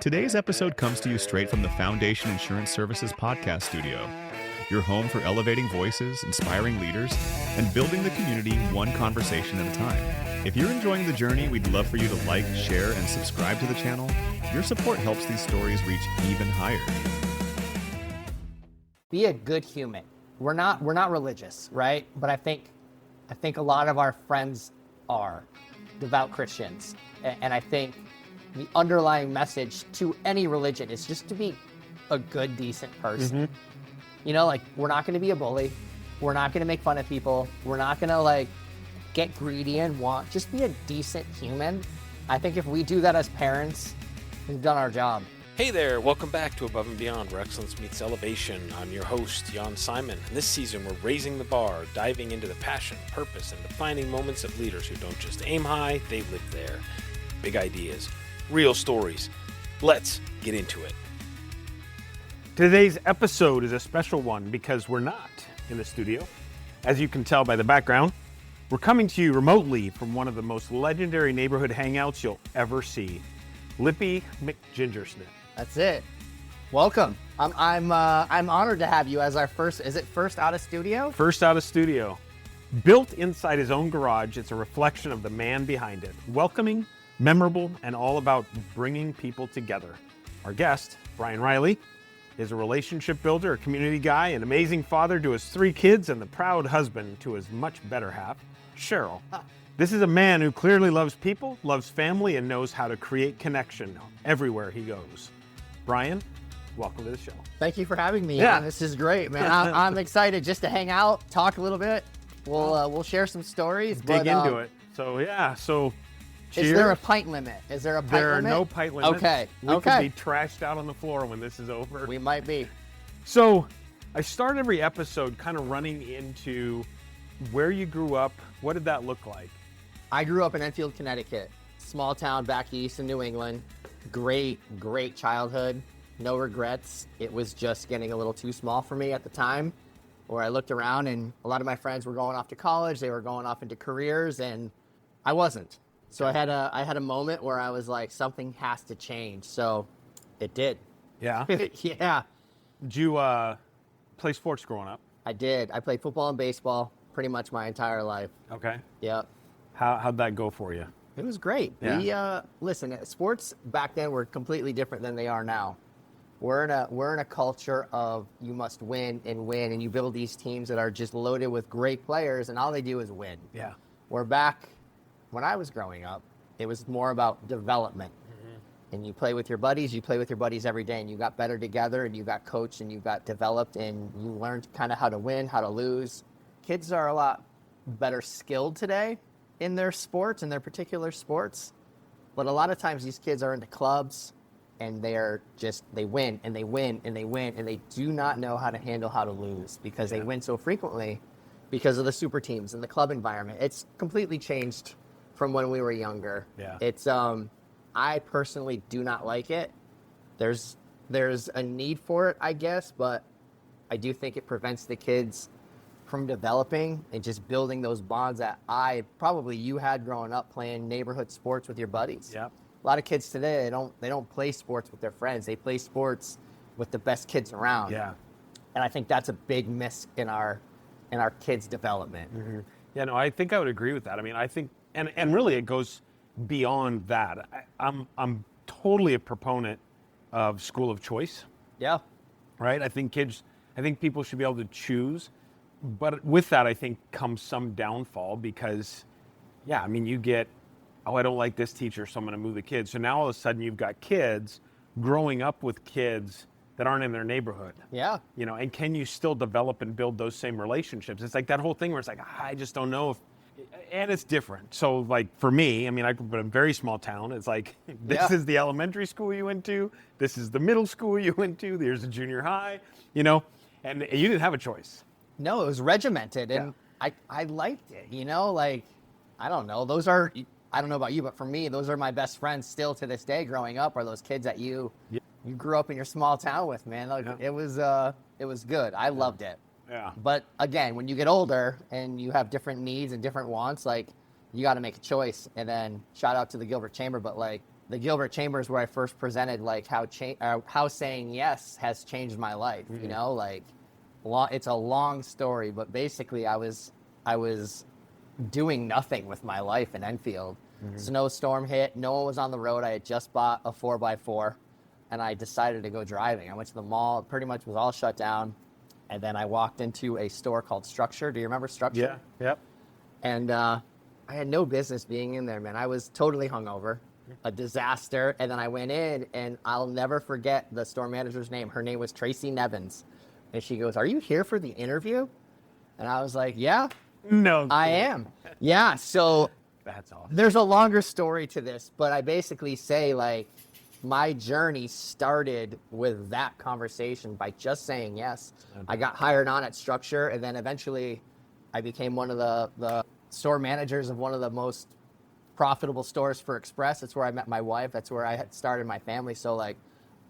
Today's episode comes to you straight from the Foundation Insurance Services podcast studio, your home for elevating voices, inspiring leaders, and building the community one conversation at a time. If you're enjoying the journey, we'd love for you to like, share, and subscribe to the channel. Your support helps these stories reach even higher. Be a good human. We're not religious, right? But I think a lot of our friends are devout Christians. And I think the underlying message to any religion is just to be a good, decent person. Mm-hmm. You know, like, we're not going to be a bully. We're not going to make fun of people. We're not going to, like, get greedy and just be a decent human. I think if we do that as parents, we've done our job. Hey there, welcome back to Above and Beyond, where excellence meets elevation. I'm your host, Jan Simon, and this season we're raising the bar, diving into the passion, purpose, and defining moments of leaders who don't just aim high, they live there. Big ideas, real stories. Let's get into it. Today's episode is a special one because we're not in the studio. As you can tell by the background, we're coming to you remotely from one of the most legendary neighborhood hangouts you'll ever see, Lippy McGingersnip. That's it. Welcome. I'm honored to have you as our first out of studio? First out of studio. Built inside his own garage, it's a reflection of the man behind it. Welcoming, memorable, and all about bringing people together. Our guest, Brian Riley, is a relationship builder, a community guy, an amazing father to his 3 kids, and the proud husband to his much better half, Cheryl. This is a man who clearly loves people, loves family, and knows how to create connection everywhere he goes. Brian, welcome to the show. Have you for having me. Yeah. This is great, man. I'm excited just to hang out, talk a little bit. We'll share some stories. Dig into it. So cheers. Is there a pint limit? There are no pint limits. Okay. We could be trashed out on the floor when this is over. We might be. So I start every episode kind of running into where you grew up. What did that look like? I grew up in Enfield, Connecticut. Small town back east in New England. Great childhood. No regrets. It was just getting a little too small for me at the time, where I looked around and a lot of my friends were going off to college. They were going off into careers and I wasn't. So I had a moment where I was like, something has to change. So it did. Yeah? Yeah. Did you play sports growing up? I did. I played football and baseball pretty much my entire life. Okay. Yep. How'd that go for you? It was great. Yeah. Listen, sports back then were completely different than they are now. We're in a culture of you must win, and you build these teams that are just loaded with great players, and all they do is win. Yeah. Where back when I was growing up, it was more about development. Mm-hmm. And you play with your buddies every day, and you got better together, and you got coached, and you got developed, and you learned kind of how to win, how to lose. Kids are a lot better skilled today in their sports, in their particular sports. But a lot of times these kids are into clubs, and they win, and they win, and they win, and they do not know how to handle how to lose because they win so frequently because of the super teams and the club environment. It's completely changed from when we were younger. Yeah. It's I personally do not like it. There's a need for it, I guess, but I do think it prevents the kids from developing and just building those bonds that you had growing up playing neighborhood sports with your buddies. Yep. A lot of kids today, they don't play sports with their friends. They play sports with the best kids around. Yeah. And I think that's a big miss in our kids' development. Mm-hmm. Yeah, no, I think I would agree with that. I mean, I think, and really it goes beyond that. I'm totally a proponent of school of choice. Yeah. Right? I think people should be able to choose. But with that, I think comes some downfall because, I mean, you get, I don't like this teacher, so I'm going to move the kids. So now all of a sudden you've got kids growing up with kids that aren't in their neighborhood. Yeah. You know, and can you still develop and build those same relationships? It's like that whole thing where it's like, I just don't know if, and it's different. So like for me, I mean, I grew up in a very small town. It's like, this is the elementary school you went to. This is the middle school you went to. There's the junior high, you know, and you didn't have a choice. No, it was regimented, and I liked it, you know, like, I don't know, I don't know about you, but for me, those are my best friends still to this day growing up, are those kids that you grew up in your small town with, man. Like, it was good. I loved it. Yeah. But again, when you get older and you have different needs and different wants, like, you got to make a choice. And then shout out to the Gilbert Chamber, but like, the Gilbert Chambers where I first presented like how saying yes has changed my life. You know, like it's a long story, but basically I was doing nothing with my life in Enfield. Snowstorm hit. No one was on the road. I had just bought a 4x4 and I decided to go driving. I went to the mall. It pretty much was all shut down. And then I walked into a store called Structure. Do you remember Structure? Yeah. Yep. And I had no business being in there, man. I was totally hungover, a disaster. And then I went in, and I'll never forget the store manager's name. Her name was Tracy Nevins. And she goes, "Are you here for the interview?" And I was like, "Yeah, No. I am." Yeah, so That's awesome. there's a longer story to this, but I basically say, like, my journey started with that conversation by just saying yes. I got hired on at Structure, and then eventually I became one of the store managers of one of the most profitable stores for Express. That's where I met my wife. That's where I had started my family. So, like,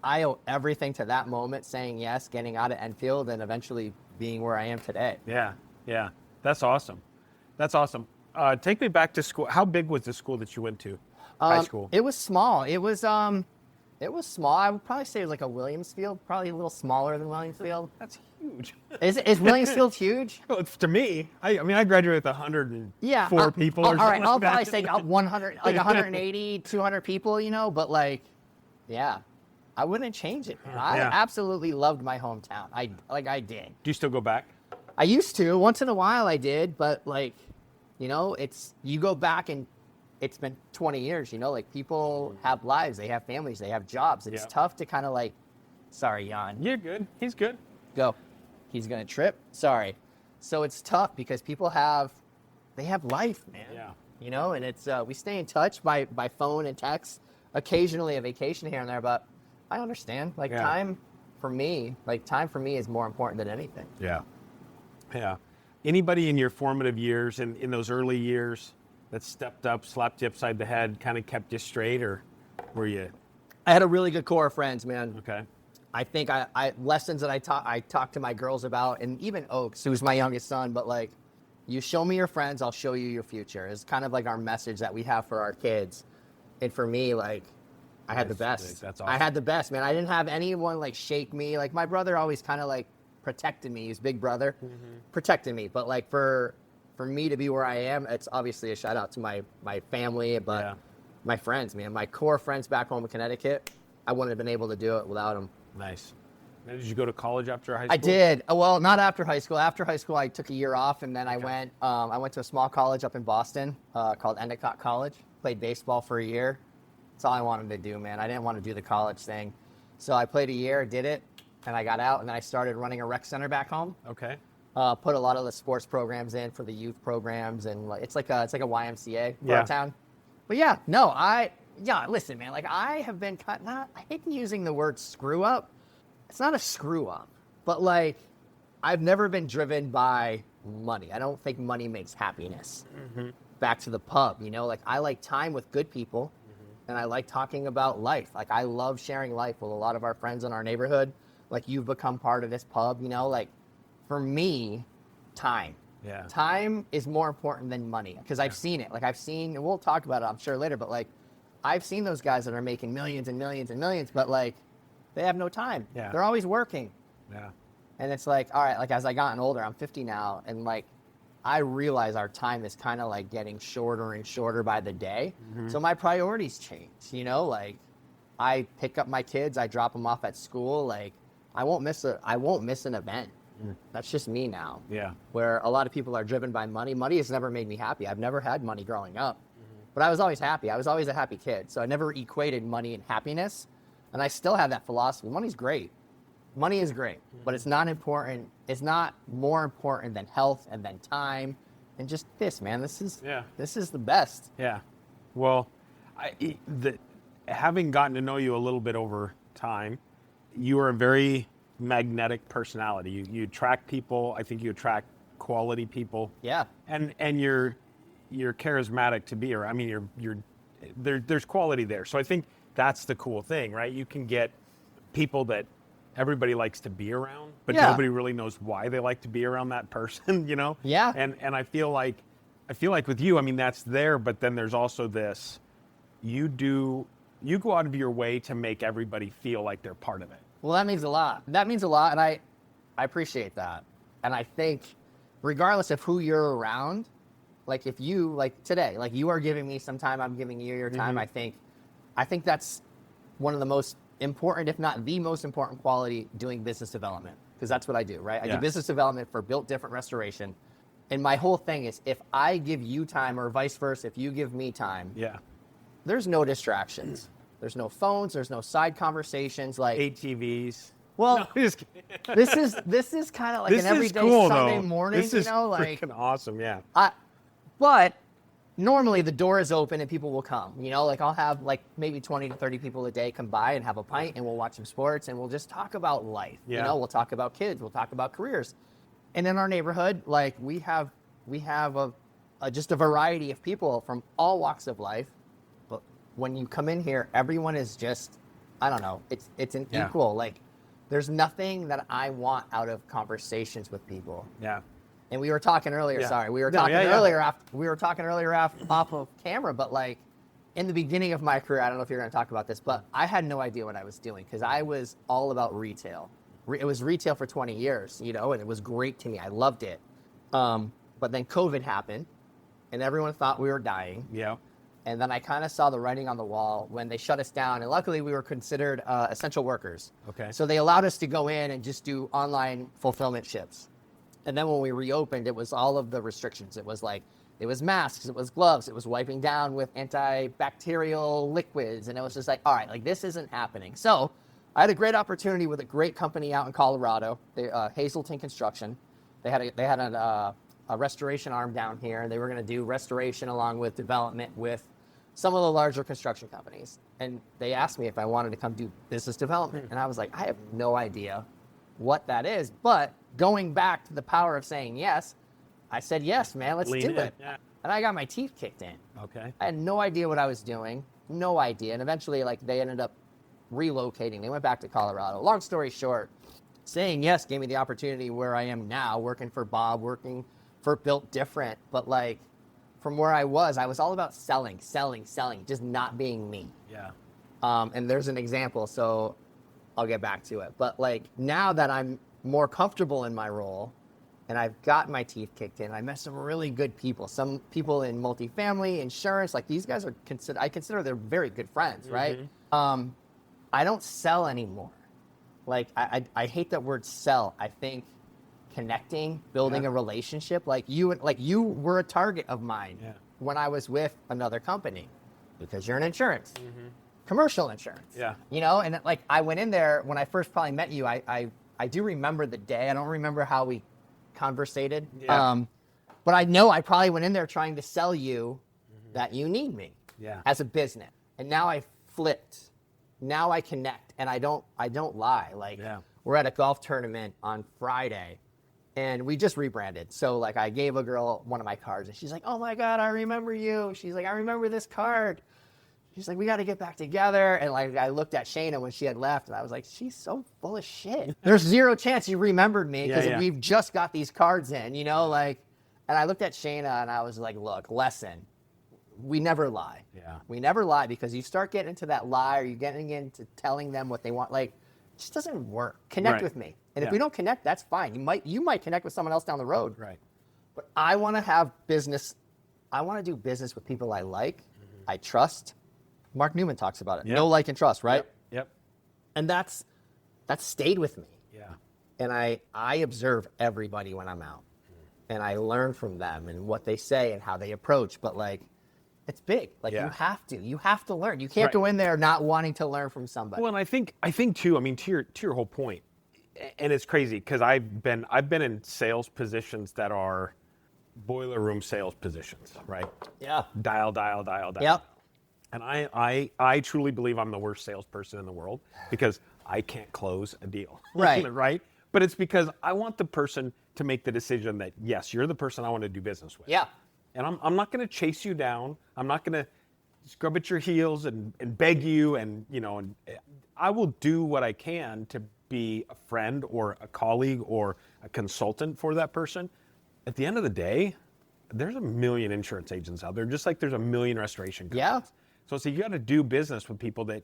I owe everything to that moment, saying yes, getting out of Enfield, and eventually being where I am today. Yeah. That's awesome. Take me back to school. How big was the school that you went to? High school. It was small. It was small. I would probably say it was like a Williamsfield, probably a little smaller than Williamsfield. That's huge. Is Williamsfield huge? Well, it's to me. I mean, I graduated with 104 people. Or all right, something I'll like probably that. say 100, like 180, 200 people, you know. But like, yeah, I wouldn't change it, man. I Yeah. absolutely loved my hometown. I did. Do you still go back? I used to. Once in a while I did, but like, you know, you go back and it's been 20 years, you know, like people have lives, they have families, they have jobs. It's Yeah. tough to kind of like, sorry, Jan. You're good. He's good. Go. He's going to trip. Sorry. So it's tough because people they have life, man. Yeah. You know, and it's, we stay in touch by phone and text, occasionally a vacation here and there, but I understand. Like Yeah. time for me is more important than anything. Yeah. Anybody in your formative years, in those early years, that stepped up, slapped you upside the head, kind of kept you straight, or were you? I had a really good core of friends, man. Okay. I think I lessons that I talk to my girls about, and even Oaks, who's my youngest son, but like, you show me your friends, I'll show you your future. It's kind of like our message that we have for our kids. And for me, like, I had the best. That's I awesome. had the best, man. I didn't have anyone like shake me. Like my brother always kind of like protected me. He's big brother, protected me. But like for me to be where I am, it's obviously a shout out to my family, but Yeah. my friends, man, my core friends back home in Connecticut. I wouldn't have been able to do it without them. Nice. Now, did you go to college after high school? I did. Well, not after high school. After high school, I took a year off, and then I went to a small college up in Boston called Endicott College. Played baseball for a year. That's all I wanted to do, man. I didn't want to do the college thing. So I played a year, did it, and I got out, and then I started running a rec center back home. Okay. Put a lot of the sports programs in for the youth programs, and like it's like a YMCA for Yeah. our town. But yeah, no, listen, man. Like I have been I hate using the word screw up. It's not a screw up, but like I've never been driven by money. I don't think money makes happiness. Back to the pub, you know, like I like time with good people, and I like talking about life. Like I love sharing life with a lot of our friends in our neighborhood. Like you've become part of this pub, you know, like for me, time. Yeah. Time is more important than money because I've seen it. Like and we'll talk about it, I'm sure later, but like I've seen those guys that are making millions and millions and millions, but like they have no time. Yeah. They're always working. Yeah. And it's like, all right, like as I gotten older, I'm 50 now, and like I realize our time is kind of like getting shorter and shorter by the day. So my priorities change, you know, like I pick up my kids, I drop them off at school, like I won't miss an event. That's just me now. Yeah. Where a lot of people are driven by money. Money has never made me happy. I've never had money growing up, but I was always happy. I was always a happy kid. So I never equated money and happiness. And I still have that philosophy. Money's great. Money is great, but it's not important. It's not more important than health and then time and just this, man. This is the best. Yeah. Well, having gotten to know you a little bit over time, you are a very magnetic personality. You attract people. I think you attract quality people. Yeah. And you're charismatic to be around. I mean, there's quality there. So I think that's the cool thing, right? You can get people that everybody likes to be around, but nobody really knows why they like to be around that person, you know? Yeah. And I feel like with you, I mean, that's there, but then there's also this, you do you go out of your way to make everybody feel like they're part of it. Well, that means a lot. That means a lot, and I appreciate that. And I think regardless of who you're around, like if you, like today, like you are giving me some time, I'm giving you your time, I think that's one of the most important, if not the most important quality doing business development, because that's what I do, right? I do business development for Built Different Restoration. And my whole thing is if I give you time or vice versa, if you give me time, there's no distractions. There's no phones. There's no side conversations. Like ATVs. Well, no, this is kind of like an everyday cool, Sunday though. morning, this is like freaking awesome, but normally the door is open and people will come, like I'll have like maybe 20 to 30 people a day come by and have a pint and we'll watch some sports and we'll just talk about life. We'll talk about kids, we'll talk about careers. And in our neighborhood, like we have just a variety of people from all walks of life. But when you come in here, everyone is just, I don't know, it's an equal, like there's nothing that I want out of conversations with people. And we were talking earlier, we were talking earlier off of camera, but like in the beginning of my career, I don't know if you're going to talk about this, but I had no idea what I was doing because I was all about retail. It was retail for 20 years, and it was great to me. I loved it. But then COVID happened and everyone thought we were dying. And then I kind of saw the writing on the wall when they shut us down. And luckily we were considered essential workers. So they allowed us to go in and just do online fulfillment ships. And then when we reopened, it was all of the restrictions. It was masks, it was gloves, it was wiping down with antibacterial liquids. And it was just like, all right, like this isn't happening. So I had a great opportunity with a great company out in Colorado, Hazelton Construction. They had a restoration arm down here, and they were going to do restoration along with development with some of the larger construction companies. And they asked me if I wanted to come do business development. And I was like, I have no idea what that is. But going back to the power of saying yes, I said, yes, man, let's do it. And I got my teeth kicked in. I had no idea what I was doing. No idea. And eventually, like, they ended up relocating. They went back to Colorado. Long story short, saying yes gave me the opportunity where I am now, working for Bob, working for Built Different. But like from where I was all about selling, just not being me. And there's an example, so I'll get back to it. But like now that I'm more comfortable in my role and I've got my teeth kicked in, I met some really good people, some people in multifamily, insurance, like these guys I consider they're very good friends, right? I don't sell anymore. Like I hate that word sell. I think connecting, building a relationship, like you were a target of mine when I was with another company because you're in insurance, commercial insurance, and like I went in there when I first probably met you. I do remember the day. I don't remember how we conversated, but I know I probably went in there trying to sell you that you need me as a business. And now I flipped. Now I connect, and I don't lie. Like we're at a golf tournament on Friday, and we just rebranded. So like I gave a girl one of my cards, and she's like, "Oh my God, I remember you." She's like, "I remember this card." She's like, "We got to get back together." And like I looked at Shayna when she had left, and I was like, "She's so full of shit. There's zero chance you remembered me because we've just got these cards in, like." And I looked at Shayna, and I was like, "Look, lesson. We never lie. We never lie because you start getting into that lie or you're getting into telling them what they want. Like, it just doesn't work. Connect with me. And if we don't connect, that's fine. You might connect with someone else down the road. But I want to have business. I want to do business with people I like, I trust. Mark Newman talks about it. Know, like, and trust, right? And that's stayed with me. And I observe everybody when I'm out. And I learn from them and what they say and how they approach. But like, it's big. Like you have to learn. You can't go in there not wanting to learn from somebody. Well, and I think too, I mean, to your whole point, and it's crazy because I've been in sales positions that are boiler room sales positions, right? Dial. And I truly believe I'm the worst salesperson in the world because I can't close a deal. Right? But it's because I want the person to make the decision that, yes, you're the person I want to do business with. And I'm not going to chase you down. I'm not going to scrub at your heels and beg you. And I will do what I can to be a friend or a colleague or a consultant for that person. At the end of the day, there's a million insurance agents out there, just like there's a million restoration companies. So you got to do business with people that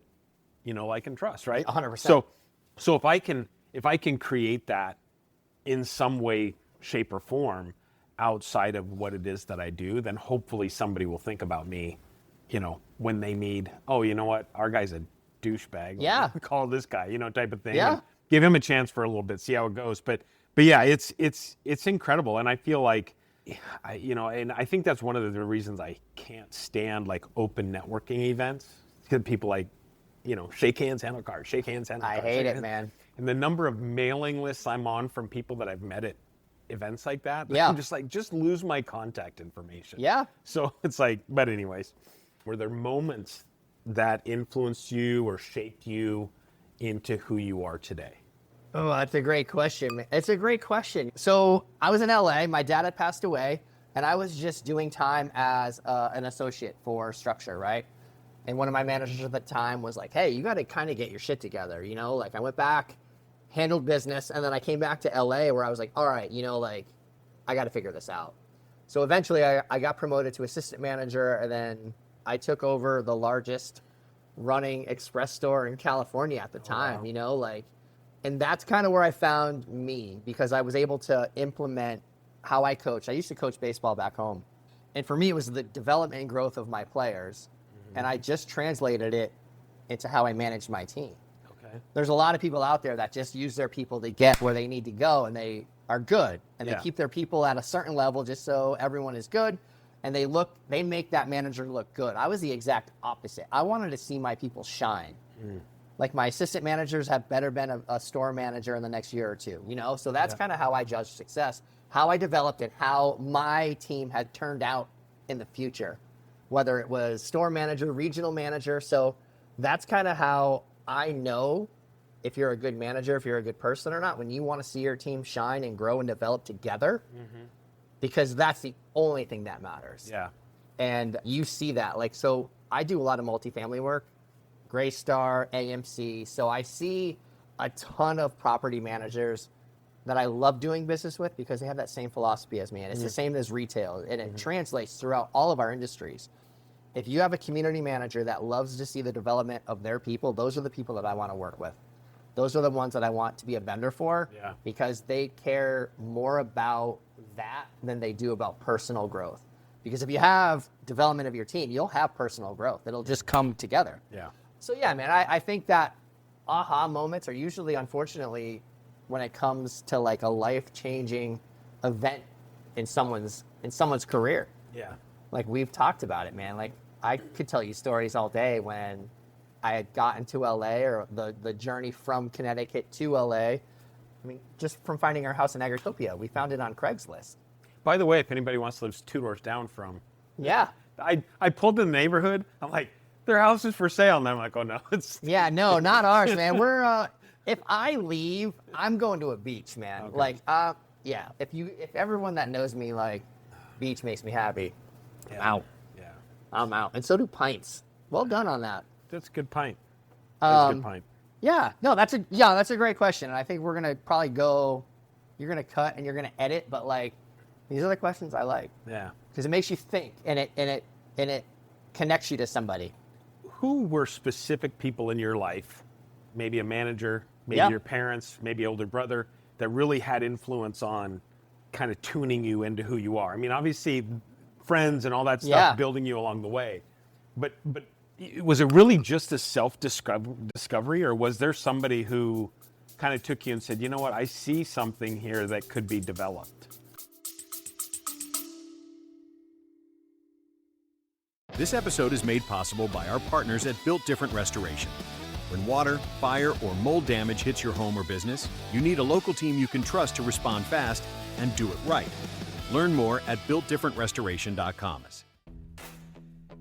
you know, like, and trust, right? 100%. So if I can create that in some way, shape, or form outside of what it is that I do, then hopefully somebody will think about me, you know, when they need, oh, you know what, our guy's a douchebag. Yeah. Call this guy, you know, type of thing. Yeah. And give him a chance for a little bit, see how it goes. But yeah, it's incredible. And I feel like, you know, and I think that's one of the reasons I can't stand like open networking events. Because people like, you know, shake hands, hand on card, shake hands, hand on I card. hate it, man. And the number of mailing lists I'm on from people that I've met at events like that, Yeah. I'm just like, just lose my contact information. Yeah. So it's like, but anyways, were there moments that influenced you or shaped you into who you are today? Oh, that's a great question. It's a great question. So I was in LA. My dad had passed away, and I was just doing time as an associate for structure, right? And one of my managers at the time was like, hey, you got to kind of get your shit together, you know? Like, I went back, handled business, and then I came back to LA where I was like, all right, you know, like, I got to figure this out. So eventually I got promoted to assistant manager, and then I took over the largest running express store in California at the time, you know, like, and that's kind of where I found me, because I was able to implement how I coach. I used to coach baseball back home. And for me, it was the development and growth of my players. And I just translated it into how I managed my team. Okay. There's a lot of people out there that just use their people to get where they need to go, and they are good. And they keep their people at a certain level just so everyone is good. And they make that manager look good. I was the exact opposite. I wanted to see my people shine. Like, my assistant managers have better been a store manager in the next year or two, you know? So that's kind of how I judge success, how I developed it, how my team had turned out in the future, whether it was store manager, regional manager. So that's kind of how I know if you're a good manager, if you're a good person or not, when you want to see your team shine and grow and develop together, because that's the only thing that matters. Yeah. And you see that. Like, so I do a lot of multifamily work, Graystar, AMC. So I see a ton of property managers that I love doing business with because they have that same philosophy as me. And it's the same as retail, and it translates throughout all of our industries. If you have a community manager that loves to see the development of their people, those are the people that I want to work with. Those are the ones that I want to be a vendor for, because they care more about that than they do about personal growth. Because if you have development of your team, you'll have personal growth. It'll just come together. Yeah. So yeah, man, I think that aha moments are usually, unfortunately, when it comes to like a life-changing event in someone's career. Yeah. Like, we've talked about it, man. Like, I could tell you stories all day when I had gotten to LA, or the journey from Connecticut to LA. I mean, just from finding our house in Agritopia, we found it on Craigslist. By the way, if anybody wants to live 2 doors down from, Yeah. I pulled in the neighborhood. I'm like, their house is for sale, and I'm like, oh no, it's Yeah, no, not ours, man. We're if I leave, I'm going to a beach, man. Okay. Like, yeah. If everyone that knows me, like, beach makes me happy, I'm out. Yeah. I'm out, and so do pints. Well done on that. That's a good pint. That's a good pint. Yeah, no, that's a great question, and I think we're gonna probably go. You're gonna cut and you're gonna edit, but like, these are the questions I like Yeah. because it makes you think, and it connects you to somebody. Who were specific people in your life, maybe a manager, maybe your parents, maybe older brother, that really had influence on kind of tuning you into who you are? I mean, obviously, friends and all that stuff building you along the way, but was it really just a self-discovery, or was there somebody who kind of took you and said, you know what, I see something here that could be developed? This episode is made possible by our partners at Built Different Restoration. When water, fire, or mold damage hits your home or business, you need a local team you can trust to respond fast and do it right. Learn more at builtdifferentrestoration.com.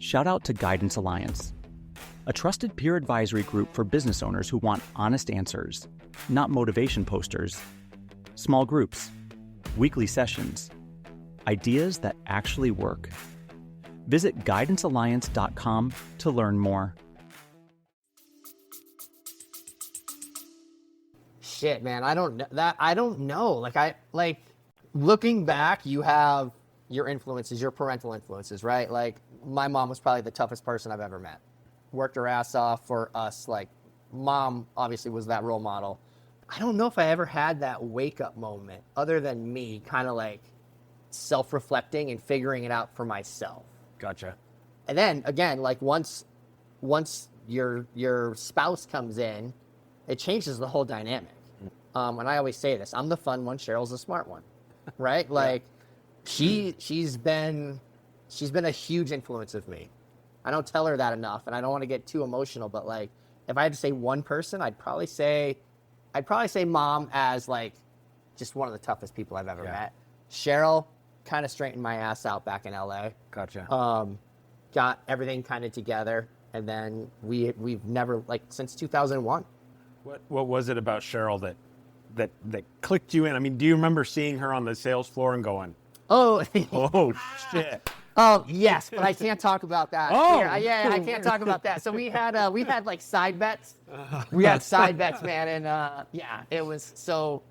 Shout out to Guidance Alliance, a trusted peer advisory group for business owners who want honest answers, not motivation posters. Small groups, weekly sessions, ideas that actually work. Visit guidancealliance.com to learn more. Shit, man, I don't know. Like looking back, you have your influences, your parental influences, right? Like, my mom was probably the toughest person I've ever met. worked her ass off for us. Like, mom obviously was that role model. I don't know if I ever had that wake up moment other than me kind of like self-reflecting and figuring it out for myself. Gotcha. And then again, like once your spouse comes in, it changes the whole dynamic. And I always say this, I'm the fun one, Cheryl's the smart one, right? Like she's been a huge influence of me. I don't tell her that enough, and I don't want to get too emotional, but like if I had to say one person, I'd probably say mom as like just one of the toughest people I've ever met. Cheryl kind of straightened my ass out back in LA. Gotcha. Got everything kind of together, and then we've never, like, since 2001. What was it about Cheryl that clicked you in? I mean, do you remember seeing her on the sales floor and going, oh shit? Oh yes, but I can't talk about that. Oh, yeah, I can't talk about that. So we had like side bets. We had side bets, man, and it was so.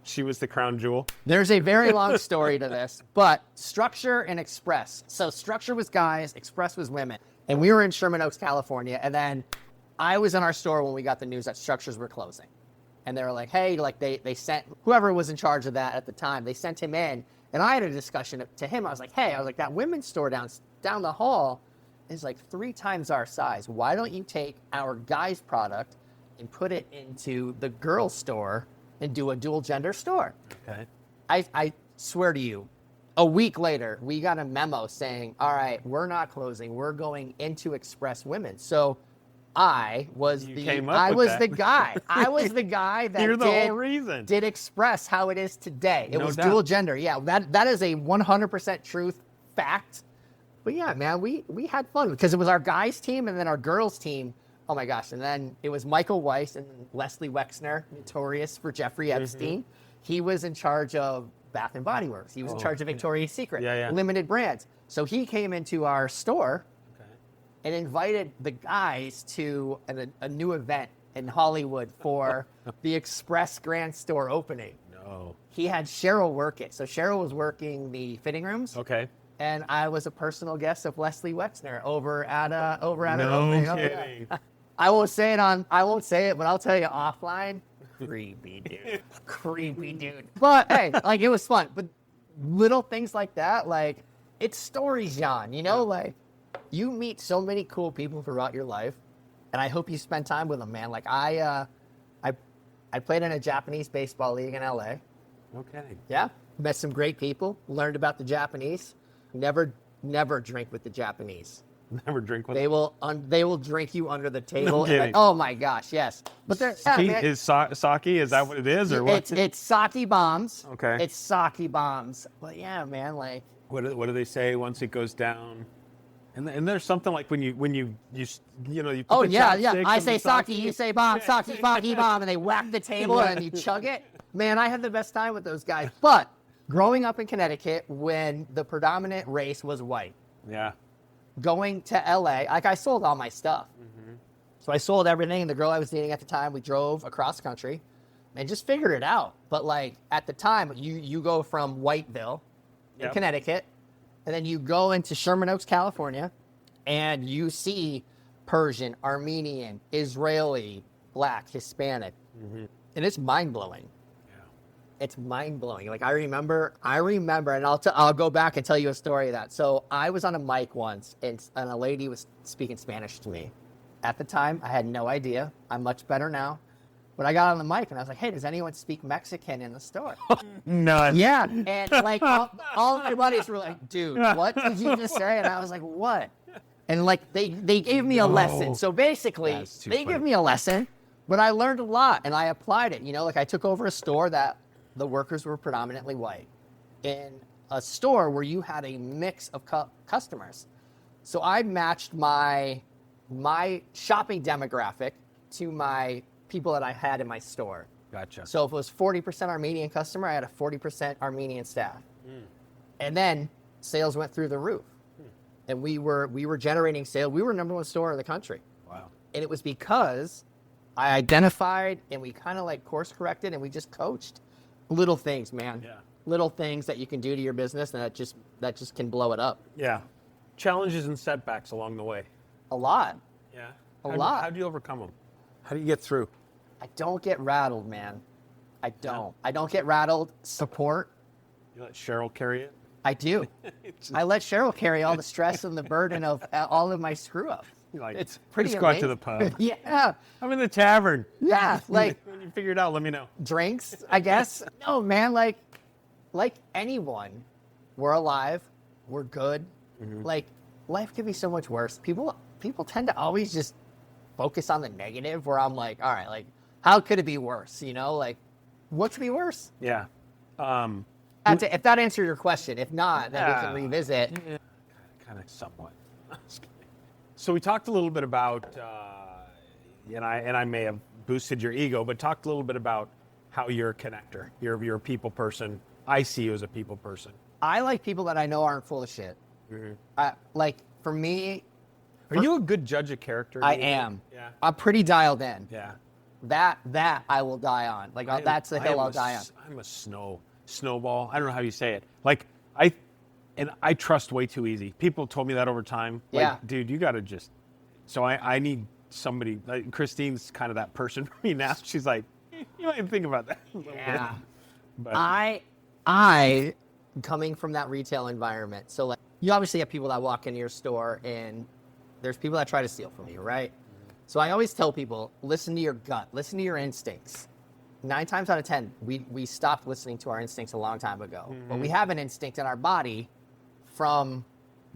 She was the crown jewel. There's a very long story to this, but Structure and Express. So Structure was guys, Express was women, and we were in Sherman Oaks, California, and then I was in our store when we got the news that Structures were closing, and they were like, hey, like they sent whoever was in charge of that at the time, they sent him in. And I had a discussion to him. I was like, hey, that women's store down the hall is like 3 times our size. Why don't you take our guys' product and put it into the girls' store and do a dual gender store? Okay. I swear to you, a week later, we got a memo saying, all right, we're not closing. We're going into Express Women. So I was the guy. I was the guy that You're the whole reason. Did Express how it is today. It No was doubt. dual gender. Yeah, that is a 100% truth fact. But yeah, man, we had fun because it was our guys team and then our girls team. Oh my gosh. And then it was Michael Weiss and Leslie Wexner, notorious for Jeffrey Epstein. He was in charge of Bath and Body Works. He was in charge of Victoria's Secret, limited brands. So he came into our store and invited the guys to a new event in Hollywood for the Express Grand Store opening. No. He had Cheryl work it. So Cheryl was working the fitting rooms. Okay. And I was a personal guest of Leslie Wexner over at an opening. No kidding. I won't say it, but I'll tell you offline. Creepy dude. Creepy dude. But hey, like it was fun. But little things like that, like it's stories, Jan, you know, like you meet so many cool people throughout your life, and I hope you spend time with them, man. Like I played in a Japanese baseball league in LA. Okay. Yeah, met some great people, learned about the Japanese. Never drink with the Japanese. Never drink with They will drink you under the table. No kidding. Oh my gosh, yes. But they're Is sake, is that what it is, or what? It's sake bombs. Okay. It's sake bombs. But yeah, man, like What do they say once it goes down? And there's something like when you put the yeah. I chopsticks say in the sake, you say bomb, sake bomb, and they whack the table and you chug it. Man, I had the best time with those guys. But growing up in Connecticut, when the predominant race was white, Yeah. going to LA, like I sold all my stuff. So I sold everything. The girl I was dating at the time, we drove across country and just figured it out. But like at the time, you go from Whiteville in Connecticut, and then you go into Sherman Oaks, California, and you see Persian, Armenian, Israeli, Black, Hispanic. And it's mind-blowing. It's mind-blowing. Like I remember, and I'll go back and tell you a story of that. So I was on a mic once, and a lady was speaking Spanish to me. At the time, I had no idea. I'm much better now. But I got on the mic, and I was like, hey, does anyone speak Mexican in the store? None. Yeah, and like all of my buddies were like, dude, what did you just say? And I was like, what? And like they gave me a lesson. So basically, they gave me a lesson, but I learned a lot, and I applied it. You know, like I took over a store that the workers were predominantly white, in a store where you had a mix of customers. So I matched my shopping demographic to my people that I had in my store. Gotcha. So if it was 40% Armenian customer, I had a 40% Armenian staff. And then sales went through the roof. And we were generating sales. We were number 1 store in the country. Wow. And it was because I identified and we kind of like course corrected and we just coached. Little things, man. Yeah. Little things that you can do to your business and that just can blow it up. Yeah. Challenges and setbacks along the way. A lot. Yeah. lot. How do you overcome them? How do you get through? I don't get rattled, man. I don't. I don't get rattled. Support. You let Cheryl carry it? I do. I let Cheryl carry all the stress and the burden of all of my screw ups. Like, It's pretty just go out to amazing. the pub. Yeah. I'm in the tavern. Yeah. Like When you figure it out, let me know. drinks, I guess. No, man, like anyone, we're alive. We're good. Like life could be so much worse. People tend to always just focus on the negative where I'm like, all right, like how could it be worse? You know, like what could be worse? Yeah. If that answered your question, if not, then we Yeah. can revisit. Kind of somewhat. So we talked a little bit about, and I may have boosted your ego, but talked a little bit about how you're a connector. You're a people person. I see you as a people person. I like people that I know aren't full of shit. Like for me, Are you a good judge of character? I do you think? am. Yeah. I'm pretty dialed in. Yeah. That I will die on. Like that's the hill I'll die on. I'm a snowball. I don't know how you say it. Like I trust way too easy. People told me that over time. Like, Yeah. dude, you got to just. So I need somebody. Like Christine's kind of that person for me now. She's like, you might think about that. A little Yeah. bit. But I coming from that retail environment. So like you obviously have people that walk into your store and there's people that try to steal from you, right? So I always tell people, listen to your gut, listen to your instincts. 9 times out of 10, we stopped listening to our instincts a long time ago. But we have an instinct in our body from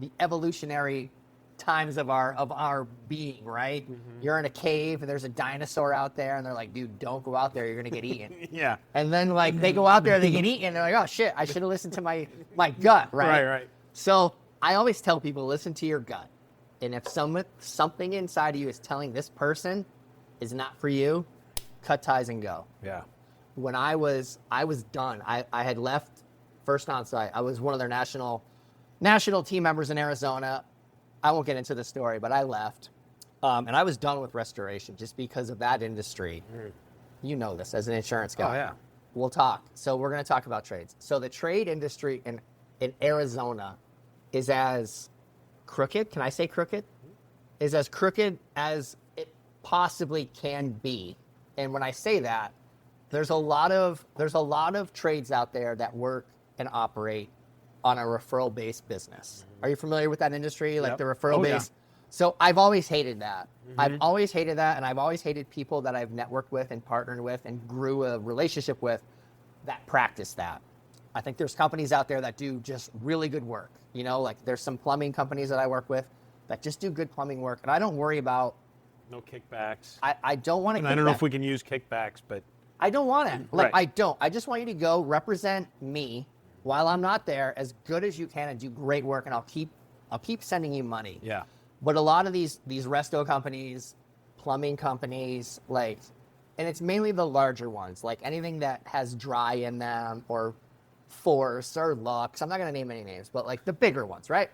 the evolutionary times of our being, right? You're in a cave and there's a dinosaur out there and they're like, dude, don't go out there, you're gonna get eaten. yeah. And then like they go out there, they get eaten, and they're like, oh shit, I should have listened to my gut, right? Right. So I always tell people, listen to your gut. And if something inside of you is telling this person is not for you, cut ties and go. Yeah. When I was done. I had left First Onsite. I was one of their national team members in Arizona. I won't get into the story, but I left. And I was done with restoration just because of that industry. You know this as an insurance guy. Oh, yeah. We'll talk. So we're going to talk about trades. So the trade industry in Arizona is as crooked. Can I say crooked? Is as crooked as it possibly can be. And when I say that, there's a lot of trades out there that work and operate on a referral-based business. Are you familiar with that industry? Like Yep. the referral-based? So I've always hated that. I've always hated that, and I've always hated people that I've networked with and partnered with and grew a relationship with that practice that. I think there's companies out there that do just really good work. You know, like there's some plumbing companies that I work with that just do good plumbing work, and I don't worry about. No kickbacks. I don't want to. And I don't know if we can use kickbacks, but I don't want it. Like Right. I don't. I just want you to go represent me while I'm not there as good as you can and do great work, and I'll keep sending you money. yeah. But a lot of these resto companies, plumbing companies, like, and it's mainly the larger ones, like anything that has dry in them or Force or Lux. I'm not going to name any names, but like the bigger ones, right?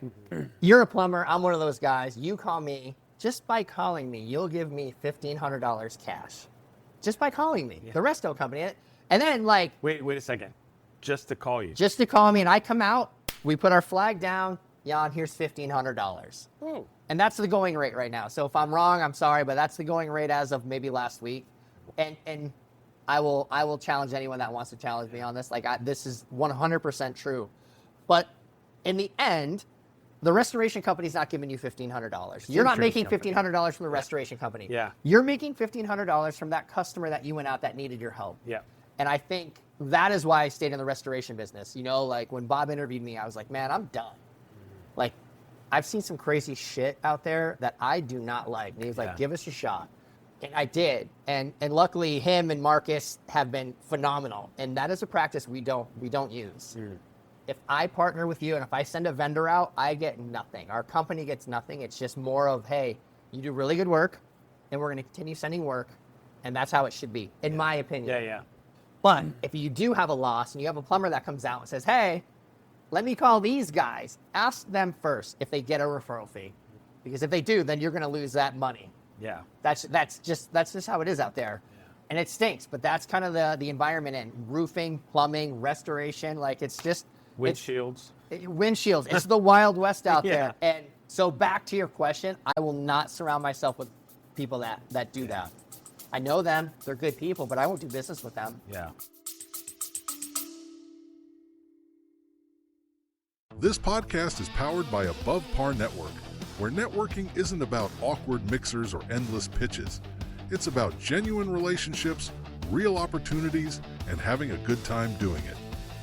You're a plumber. I'm one of those guys. You call me. Just by calling me, you'll give me $1,500 cash. Just by calling me, the resto company. And then like, Wait a second. Just to call you. just to call me and I come out, we put our flag down. Jan, here's $1,500. Oh. And that's the going rate right now. So if I'm wrong, I'm sorry, but that's the going rate as of maybe last week. And I will challenge anyone that wants to challenge me on this. Like this is 100% true. But in the end, the restoration company's not giving you $1,500. You're not making $1,500 from the restoration company. Yeah. You're making $1,500 from that customer that you went out that needed your help. Yeah. And I think that is why I stayed in the restoration business. You know, like when Bob interviewed me, I was like, man, I'm done. Like, I've seen some crazy shit out there that I do not like. And he was like, give us a shot. And I did. And luckily him and Marcus have been phenomenal. And that is a practice we don't use. If I partner with you and if I send a vendor out, I get nothing. Our company gets nothing. It's just more of, hey, you do really good work and we're going to continue sending work. And that's how it should be, in my opinion. Yeah. But if you do have a loss and you have a plumber that comes out and says, hey, let me call these guys, ask them first if they get a referral fee. Because if they do, then you're going to lose that money. Yeah. That's just how it is out there. Yeah. And it stinks, but that's kind of the environment in roofing, plumbing, restoration. Like it's just Windshields. Windshields. It's the Wild West out Yeah. there. And so back to your question, I will not surround myself with people that do that. I know them, they're good people, but I won't do business with them. Yeah. This podcast is powered by Above Par Network, where networking isn't about awkward mixers or endless pitches. It's about genuine relationships, real opportunities, and having a good time doing it.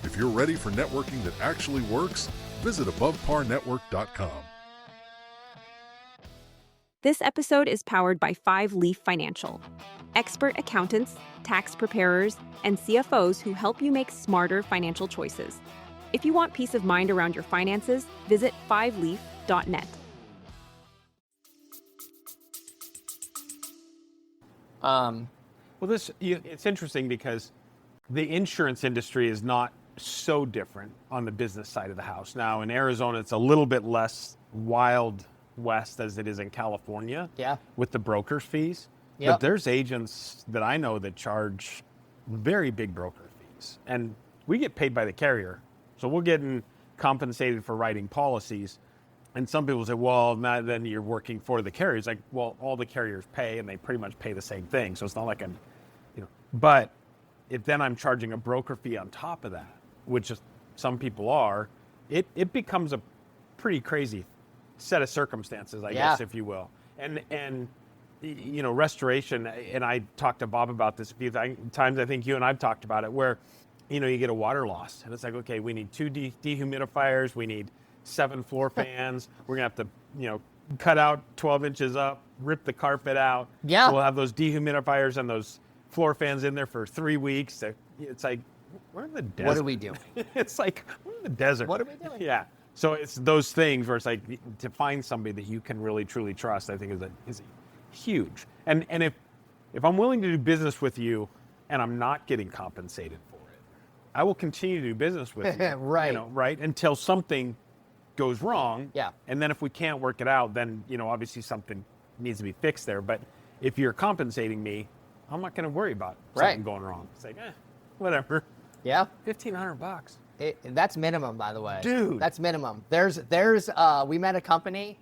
If you're ready for networking that actually works, visit AboveParNetwork.com. This episode is powered by 5 Leaf Financial, expert accountants, tax preparers, and CFOs who help you make smarter financial choices. If you want peace of mind around your finances, visit 5leaf.net. Well, it's interesting because the insurance industry is not so different on the business side of the house. Now, in Arizona, it's a little bit less wild west as it is in California. Yeah. With the broker's fees. Yep. But there's agents that I know that charge very big broker fees. And we get paid by the carrier. So we're getting compensated for writing policies. And some people say, well, now then you're working for the carriers. Like, well, all the carriers pay and they pretty much pay the same thing. So it's not like but if then I'm charging a broker fee on top of that, which is, some people are, it becomes a pretty crazy set of circumstances, I guess, if you will. And restoration, and I talked to Bob about this a few times, I think you and I've talked about it, where, you get a water loss. And it's like, okay, we need 2 dehumidifiers, we need 7 floor fans, we're going to have to, cut out 12 inches up, rip the carpet out. Yeah. So we'll have those dehumidifiers and those floor fans in there for 3 weeks. It's like, we're in the desert. What are we doing? It's like, we're in the desert. What are we doing? Yeah. So it's those things where it's like, to find somebody that you can really truly trust, I think is huge. And if I'm willing to do business with you and I'm not getting compensated for it, I will continue to do business with you. Right. Right? Until something goes wrong. Yeah. And then if we can't work it out, then, obviously something needs to be fixed there. But if you're compensating me, I'm not going to worry about something going wrong. It's like, whatever. Yeah. $1,500. That's minimum, by the way. Dude. That's minimum. We met a company.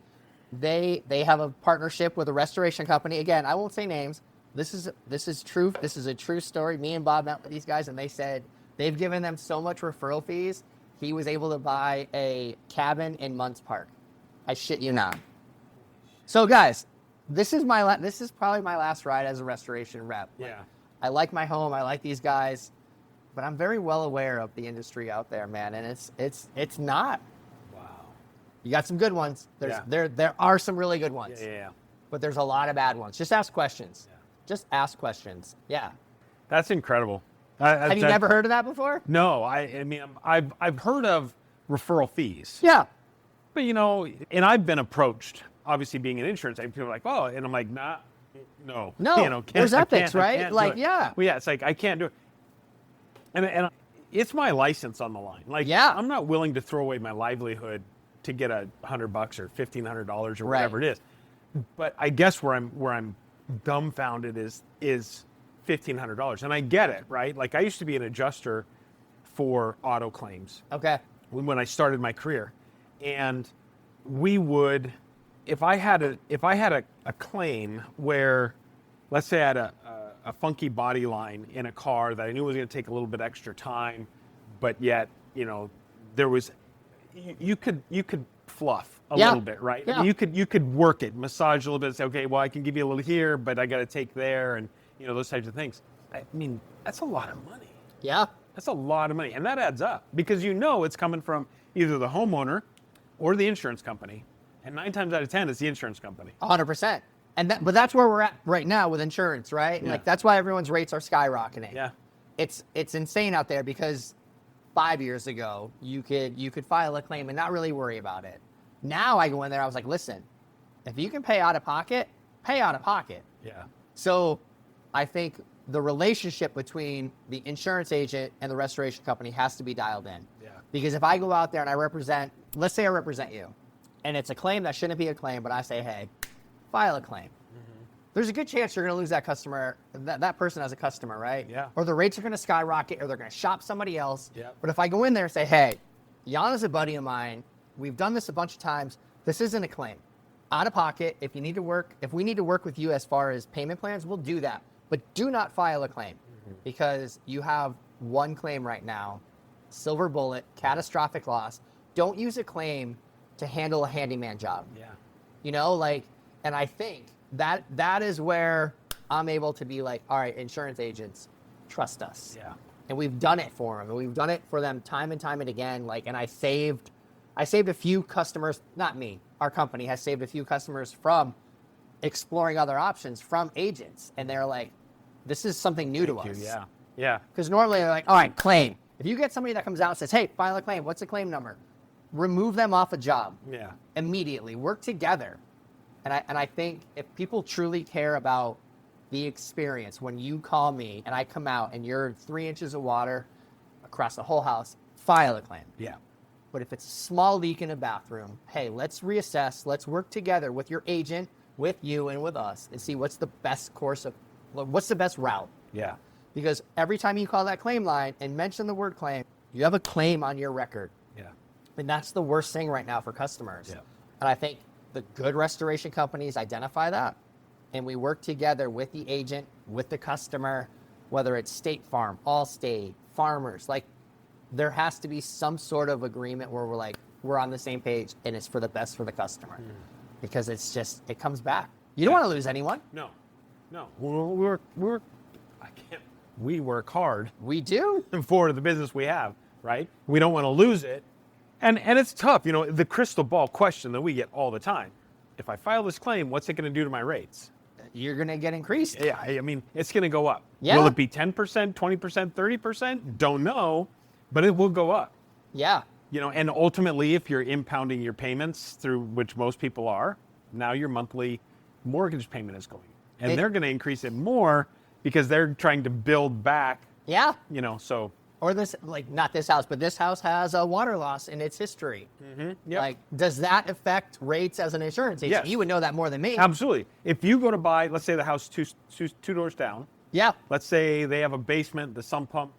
They have a partnership with a restoration company. Again, I won't say names. This is true. This is a true story. Me and Bob met with these guys, and they said they've given them so much referral fees. He was able to buy a cabin in Munts Park. I shit you not. So, guys, this is probably my last ride as a restoration rep. Yeah. I like my home. I like these guys. But I'm very well aware of the industry out there, man, and it's not. Wow. You got some good ones. There are some really good ones. Yeah. But there's a lot of bad ones. Just ask questions. Yeah. Just ask questions. Yeah. That's incredible. Have you never heard of that before? No, I mean, I've heard of referral fees. Yeah. But and I've been approached, obviously being in insurance, people are like, oh, and I'm like, nah, no. No. There's ethics, right? Like, yeah. Well, yeah, it's like I can't do it. And it's my license on the line. Like, yeah. I'm not willing to throw away my livelihood to get $100 or $1,500 or whatever it is. But I guess where I'm dumbfounded is $1,500, and I get it, right? Like, I used to be an adjuster for auto claims. Okay. When I started my career, and we would, if I had a claim where, let's say I had a funky body line in a car that I knew was going to take a little bit extra time, but yet, there was, you could fluff a little bit, right? Yeah. You could work it, massage a little bit, say, okay, well, I can give you a little here, but I got to take there, and those types of things. I mean, that's a lot of money. Yeah. That's a lot of money, and that adds up because it's coming from either the homeowner or the insurance company, and 9 times out of 10, it's the insurance company. 100%. But that's where we're at right now with insurance, right? Yeah. Like, that's why everyone's rates are skyrocketing. Yeah. It's insane out there because 5 years ago, you could file a claim and not really worry about it. Now I go in there, I was like, listen, if you can pay out of pocket, pay out of pocket. Yeah. So I think the relationship between the insurance agent and the restoration company has to be dialed in. Yeah. Because if I go out there and let's say I represent you, and it's a claim that shouldn't be a claim, but I say, hey, file a claim. Mm-hmm. There's a good chance you're going to lose that customer, that person as a customer, right? Yeah. Or the rates are going to skyrocket, or they're going to shop somebody else. Yep. But if I go in there and say, hey, Jan is a buddy of mine, we've done this a bunch of times, this isn't a claim. out of pocket. If we need to work with you as far as payment plans, we'll do that. But do not file a claim because you have one claim right now, silver bullet, catastrophic loss. Don't use a claim to handle a handyman job. Yeah. You know, like, and I think that is where I'm able to be like, all right, insurance agents, trust us. Yeah. And we've done it for them, and we've done it for them time and time and again. Like, and I saved a few customers, not me, our company has saved a few customers from exploring other options from agents. And they're like, this is something new to us. Yeah. Yeah. Because normally they're like, all right, claim. If you get somebody that comes out and says, hey, file a claim, what's the claim number? Remove them off a job. Yeah. Immediately. Work together. And I think if people truly care about the experience, when you call me and I come out and you're 3 inches of water across the whole house, file a claim. Yeah. But if it's a small leak in a bathroom, hey, let's reassess. Let's work together with your agent, with you, and with us and see what's the best route. Yeah. Because every time you call that claim line and mention the word claim, you have a claim on your record. Yeah. And that's the worst thing right now for customers. Yeah. And I think the good restoration companies identify that. And we work together with the agent, with the customer, whether it's State Farm, Allstate, Farmers. Like, there has to be some sort of agreement where we're on the same page and it's for the best for the customer. Because it's just, it comes back. You don't want to lose anyone. No. We work hard We do. for the business we have, right? We don't want to lose it. And it's tough. You know, the crystal ball question that we get all the time. If I file this claim, what's it going to do to my rates? You're going to get increased. Yeah, I mean, it's going to go up. Yeah. Will it be 10%, 20%, 30%? Don't know, but it will go up. Yeah. You know, and ultimately, if you're impounding your payments through which most people are, now your monthly mortgage payment is going. And they're going to increase it more because they're trying to build back. Yeah. You know, so. Or this, like, not this house, but this house has a water loss in its history. Yep. Like, does that affect rates as an insurance agent? Yes. You would know that more than me. Absolutely. If you go to buy, let's say the house two doors down. Yeah. Let's say they have a basement, the sump pump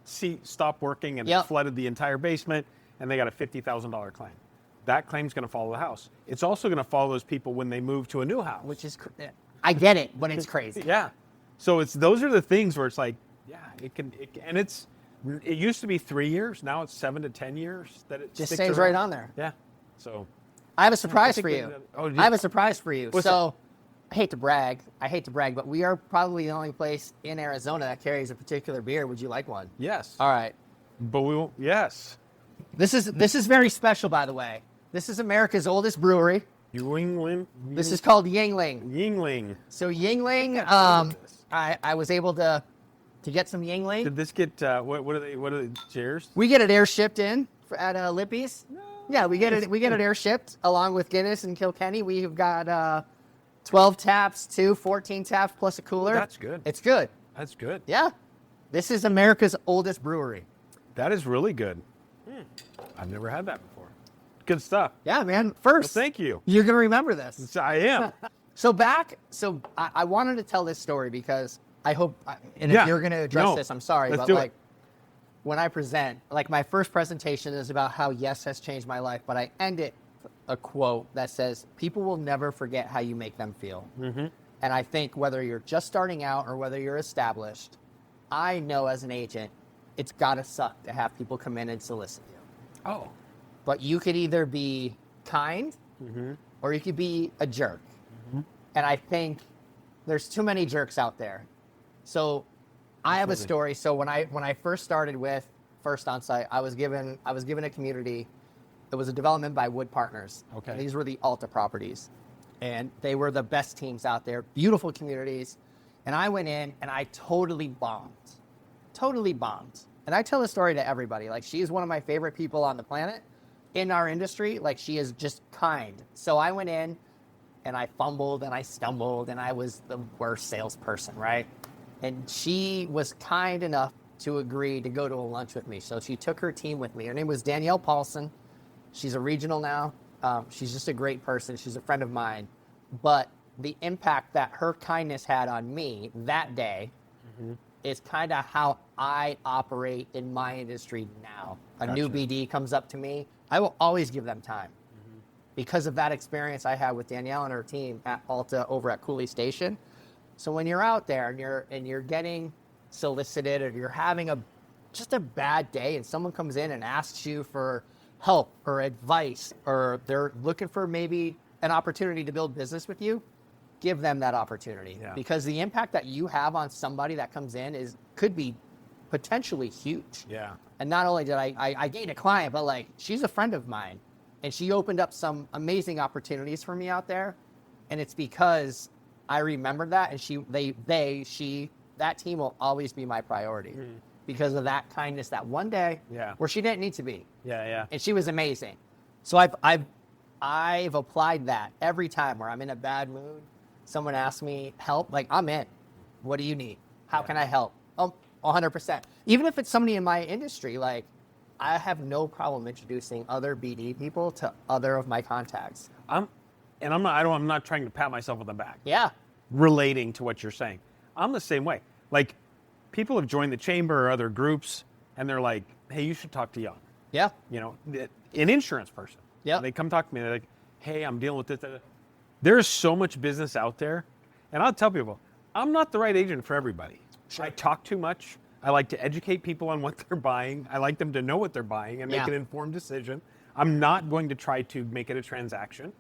stopped working and it flooded the entire basement, and they got a $50,000 claim. That claim's going to follow the house. It's also going to follow those people when they move to a new house. Which is, I get it, but it's crazy. Yeah. So those are the things where it's like, yeah, it used to be 3 years. Now it's 7 to 10 years that it Just sticks stays around. right on there. Yeah. So I have a surprise for you. you- I have a surprise for you. What's So, I hate to brag, but we are probably the only place in Arizona that carries a particular beer. Would you like one? yes. All right. But we won't. Yes. This is very special, by the way. This is America's oldest brewery. This is called Yingling. Yingling. So Yingling, I was able to get some Yingling. Did this get what are they? Cheers. We get it air shipped in at Lippy's. No. Yeah, we get it air shipped along with Guinness and Kilkenny. We've got 12 taps, 14 taps plus a cooler. That's good. It's good. That's good. Yeah. This is America's oldest brewery. That is really good. I've never had that before. Good stuff. Yeah, man. First. Well, thank you. You're going to remember this. I am. So I wanted to tell this story because I hope, and if you're going to address this, I'm sorry, Let's but do like it. when I present, like my first presentation is about how yes has changed my life, but I end it a quote that says, people will never forget how you make them feel. Mm-hmm. And I think whether you're just starting out or whether you're established, I know as an agent, it's got to suck to have people come in and solicit you. Oh. But you could either be kind or you could be a jerk. And I think there's too many jerks out there. So I have a story. So when I first started with First Onsite, I was given a community. It was a development by Wood Partners. Okay. And these were the Alta properties. And they were the best teams out there, beautiful communities. And I went in and I totally bombed. And I tell this story to everybody. Like, she is one of my favorite people on the planet in our industry. Like, she is just kind. So I went in and I fumbled and I stumbled and I was the worst salesperson, right? And she was kind enough to agree to go to a lunch with me. So she took her team with me. Her name was Danielle Paulson. She's a regional now. She's just a great person. She's a friend of mine. But the impact that her kindness had on me that day is kind of how I operate in my industry now. A new BD comes up to me, I will always give them time. because of that experience I had with Danielle and her team at Alta over at Cooley Station. So when you're out there and you're getting solicited, or you're having just a bad day, and someone comes in and asks you for help or advice, or they're looking for maybe an opportunity to build business with you, give them that opportunity. Yeah. Because the impact that you have on somebody that comes in could be potentially huge. Yeah. And not only did I gain a client, but like, she's a friend of mine, and she opened up some amazing opportunities for me out there. And it's because I remember that, and that team will always be my priority because of that kindness that one day where she didn't need to be. Yeah. And she was amazing. So I've applied that every time where I'm in a bad mood. Someone asks me help, like, I'm in. What do you need? How can I help? 100%. Even if it's somebody in my industry, like, I have no problem introducing other BD people to other of my contacts. I'm not trying to pat myself on the back. Yeah. Relating to what you're saying. I'm the same way. Like, people have joined the chamber or other groups, and they're like, hey, you should talk to Young. Yeah. You know, an insurance person. Yeah. They come talk to me. They're like, hey, I'm dealing with this. There's so much business out there. And I'll tell people, I'm not the right agent for everybody. Sure. I talk too much. I like to educate people on what they're buying. I like them to know what they're buying and make an informed decision. I'm not going to try to make it a transaction.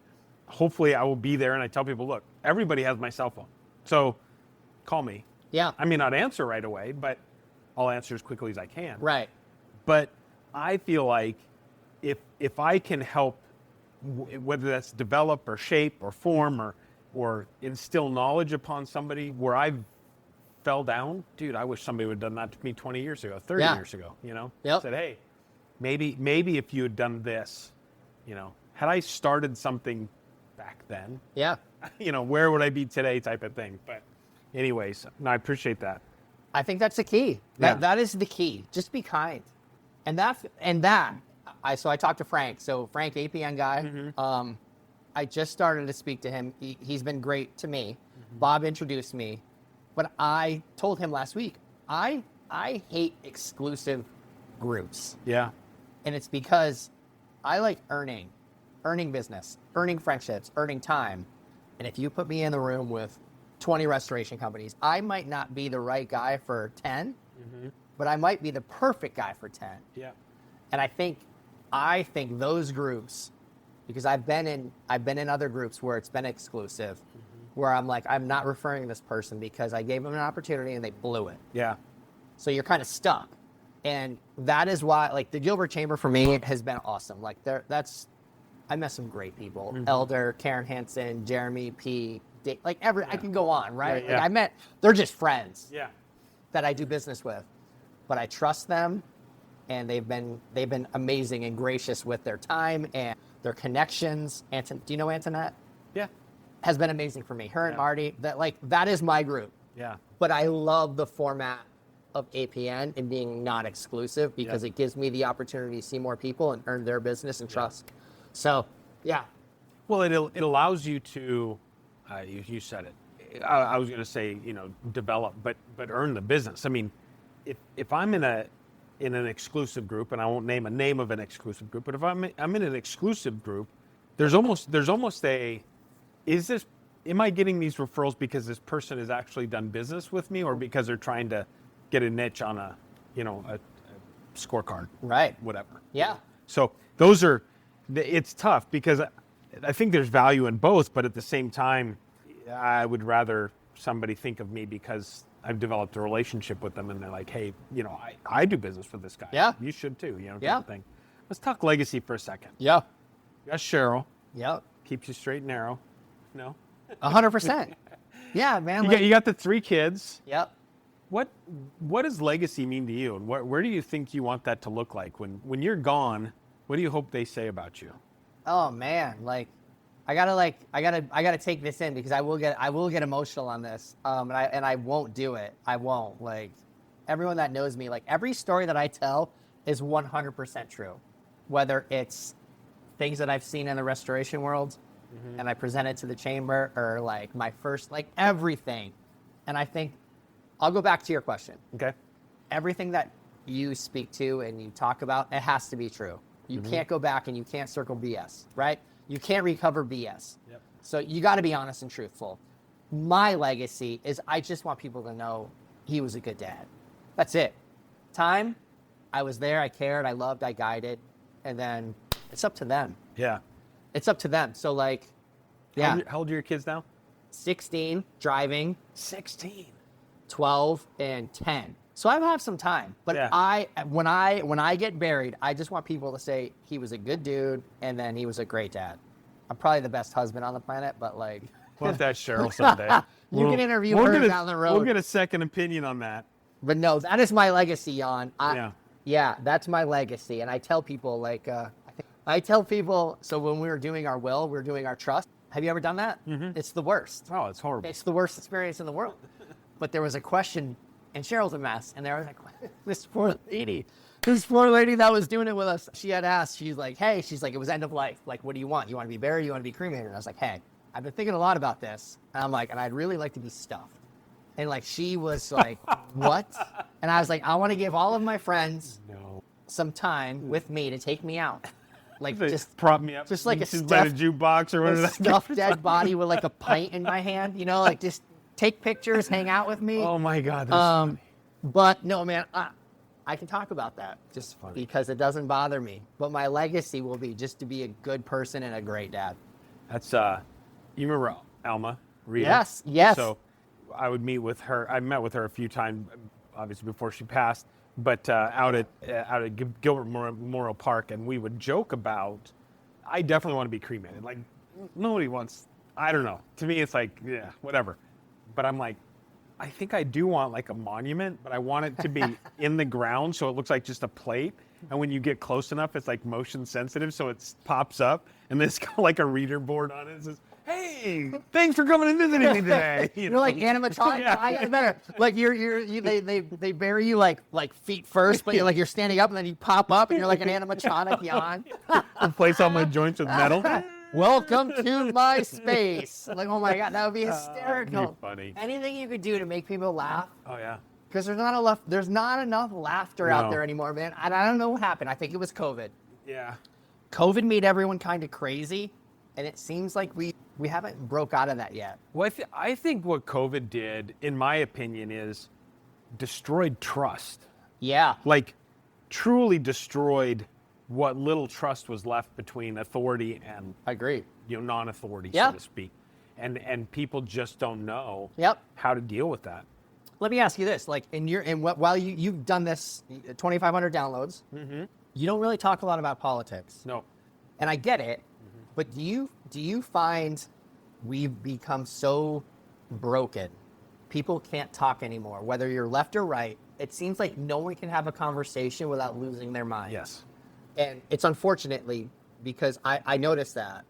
Hopefully I will be there, and I tell people, look, everybody has my cell phone. So call me. Yeah. I may not answer right away, but I'll answer as quickly as I can. Right. But I feel like if I can help, whether that's develop or shape or form or instill knowledge upon somebody where I fell down, dude, I wish somebody would have done that to me 20 years ago, 30 years ago, you know? Yep. Said, hey, maybe if you had done this, you know, had I started something back then, you know, where would I be today type of thing. But anyways, no, I appreciate that. I think that's the key. That is the key. Just be kind. So I talked to Frank. So Frank, APN guy, I just started to speak to him. He's been great to me. Bob introduced me. But I told him last week, I hate exclusive groups. Yeah. And it's because I like earning business, earning friendships, earning time. And if you put me in the room with 20 restoration companies, I might not be the right guy for 10, but I might be the perfect guy for 10. Yeah. And I think those groups, because I've been in other groups where it's been exclusive, where I'm like, I'm not referring this person because I gave them an opportunity and they blew it. Yeah. So you're kind of stuck. And that is why, like, the Gilbert Chamber for me has been awesome. Like, I met some great people. Elder, Karen Hansen, Jeremy P. I can go on, right? Yeah. Like, they're just friends that I do business with. But I trust them, and they've been amazing and gracious with their time and their connections. Do you know Antoinette? Yeah. Has been amazing for me. Her and Marty, that is my group. Yeah. But I love the format of APN and being not exclusive because it gives me the opportunity to see more people and earn their business and trust. So, yeah. Well, it allows you to, you said it. I was going to say, you know, develop, but earn the business. I mean, if I'm in an exclusive group, and I won't name a name of an exclusive group, but if I'm in an exclusive group, there's almost am I getting these referrals because this person has actually done business with me, or because they're trying to get a niche on a scorecard, right? Whatever. Yeah. So it's tough because I think there's value in both, but at the same time, I would rather somebody think of me because I've developed a relationship with them and they're like, hey, you know, I do business with this guy. Yeah. You should too, you know, type of thing. Let's talk legacy for a second. Yeah. You got Cheryl. Yep. Keeps you straight and narrow. No? 100%. Yeah, man. You got the 3 kids. Yep. What does legacy mean to you, and where do you think you want that to look like when you're gone? What do you hope they say about you? Oh man, I gotta take this in because I will get emotional on this. And I won't do it. I won't. Like, everyone that knows me, like, every story that I tell is 100% true. Whether it's things that I've seen in the restoration world and I present it to the chamber, or like my first, like, everything. And I think I'll go back to your question. Okay. Everything that you speak to and you talk about, it has to be true. You can't go back and you can't circle BS, right? You can't recover BS. Yep. So you got to be honest and truthful. My legacy is I just want people to know he was a good dad. That's it. Time, I was there, I cared, I loved, I guided, and then it's up to them. Yeah. It's up to them. So like, yeah. How old are your kids now? 16, driving, 16. 12, and 10. So I have some time. But Yeah. when I get buried, I just want people to say he was a good dude and then he was a great dad. I'm probably the best husband on the planet, but like... We'll have to ask Cheryl someday. You can interview her down the road. We'll get a second opinion on that. But no, that is my legacy, Jan. Yeah. Yeah, that's my legacy. And I tell people, like, so when we were doing our will, we were doing our trust. Have you ever done that? Mm-hmm. It's the worst. Oh, it's horrible. It's the worst experience in the world. But there was a question, and Cheryl's a mess. And there was like, this poor lady that was doing it with us. She had asked, she's like, it was end of life. Like, what do you want? You want to be buried? You want to be cremated? And I was like, hey, I've been thinking a lot about this. And I'm like, and I'd really like to be stuffed. And like, she was like, what? And I was like, I want to give all of my friends some time with me to take me out. Like, just prop me up. Just like a jukebox or whatever. Stuffed dead body with like a pint in my hand, you know, like just take pictures, hang out with me. Oh my God. That's funny. But no, man, I can talk about that just because it doesn't bother me. But my legacy will be just to be a good person and a great dad. That's, you remember Alma? Rita? Yes. So I would meet with her. I met with her a few times, obviously before she passed, but out at Gilbert Memorial Park, and we would joke about, I definitely want to be cremated. Like, nobody wants, I don't know. To me, it's like, yeah, whatever. But I'm like, I think I do want like a monument, but I want it to be in the ground so it looks like just a plate. And when you get close enough, it's like motion sensitive, so it pops up, and there's got like a reader board on it. It says, "Hey, thanks for coming and visiting me today." You're like animatronic. Yeah. I get better. Like they bury you like feet first, but you're standing up, and then you pop up, and you're like an animatronic yawn. Replace all my joints with metal. Welcome to my space. Like, oh my God, that would be hysterical. That'd be funny. Anything you could do to make people laugh. Oh yeah. Because there's not enough laughter out there anymore, man. And I don't know what happened. I think it was COVID. Yeah. COVID made everyone kind of crazy, and it seems like we haven't broke out of that yet. Well, I think what COVID did, in my opinion, is destroyed trust. Yeah. Like, truly destroyed what little trust was left between authority and Agreed. Non-authority, Yeah. so to speak. And people just don't know Yep. how to deal with that. Let me ask you this: like, while you've done this, 2,500 downloads, you don't really talk a lot about politics. No. And I get it, but do you find we've become so broken? People can't talk anymore, whether you're left or right. It seems like no one can have a conversation without losing their mind. Yes. And it's unfortunately because I noticed that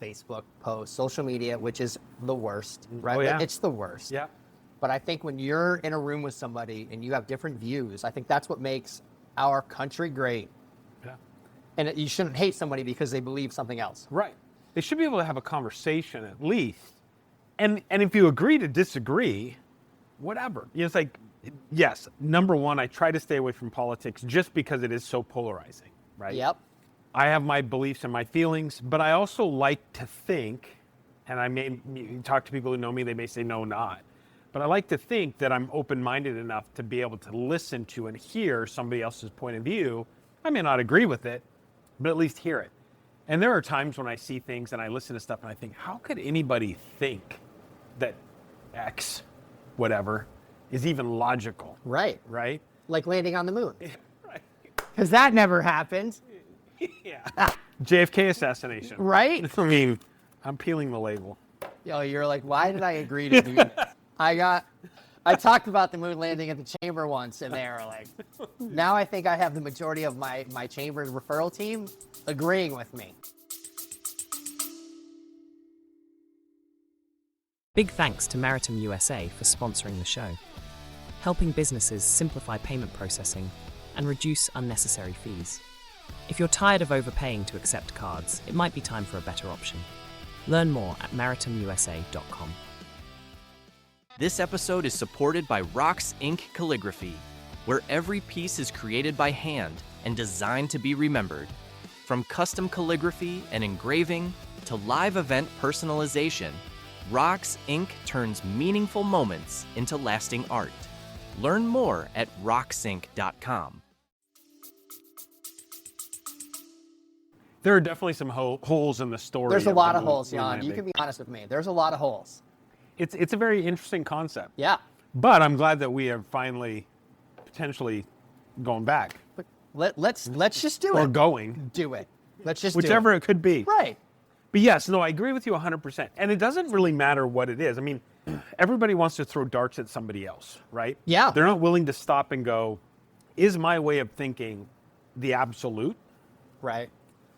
Facebook posts, social media, which is the worst, right? Oh, yeah. It's the worst. Yeah. But I think when you're in a room with somebody and you have different views, I think that's what makes our country great. Yeah. And you shouldn't hate somebody because they believe something else. Right. They should be able to have a conversation at least. And if you agree to disagree, whatever. It's like, yes, number one, I try to stay away from politics just because it is so polarizing, right? Yep. I have my beliefs and my feelings, but I also like to think, and you talk to people who know me, they may say no, not. But I like to think that I'm open-minded enough to be able to listen to and hear somebody else's point of view. I may not agree with it, but at least hear it. And there are times when I see things and I listen to stuff and I think, how could anybody think that X, whatever, is even logical? Right. Right? Like landing on the moon. Right. Because that never happened. Yeah. JFK assassination. Right? I mean, I'm peeling the label. Yo, you're like, why did I agree to do this? I talked about the moon landing at the chamber once, and they were like, now I think I have the majority of my chamber referral team agreeing with me. Big thanks to Maritime USA for sponsoring the show, helping businesses simplify payment processing and reduce unnecessary fees. If you're tired of overpaying to accept cards, it might be time for a better option. Learn more at maritimeusa.com. This episode is supported by Rocks Ink Calligraphy, where every piece is created by hand and designed to be remembered. From custom calligraphy and engraving to live event personalization, Rocks Inc. turns meaningful moments into lasting art. Learn more at rocksinc.com. There are definitely some holes in the story. There's a lot of the holes, Jan. You can be honest with me. There's a lot of holes. It's a very interesting concept. Yeah. But I'm glad that we are finally potentially going back. But let's just do it. Or going. Do it. Let's just Whichever do it. it could be. Right. But yes, no, I agree with you 100%. And it doesn't really matter what it is. I mean, everybody wants to throw darts at somebody else, right? Yeah. They're not willing to stop and go, is my way of thinking the absolute? Right.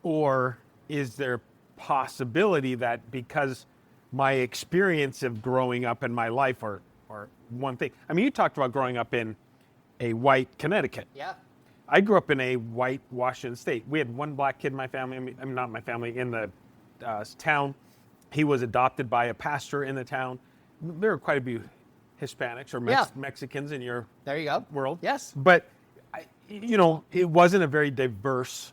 Or is there possibility that because my experience of growing up in my life or one thing. I mean, you talked about growing up in a white Connecticut. Yeah. I grew up in a white Washington State. We had one black kid in my family, I mean, not my family, in the town. He was adopted by a pastor in the town. There were quite a few Hispanics or Mexicans in your there you go. world. Yes. But, it wasn't a very diverse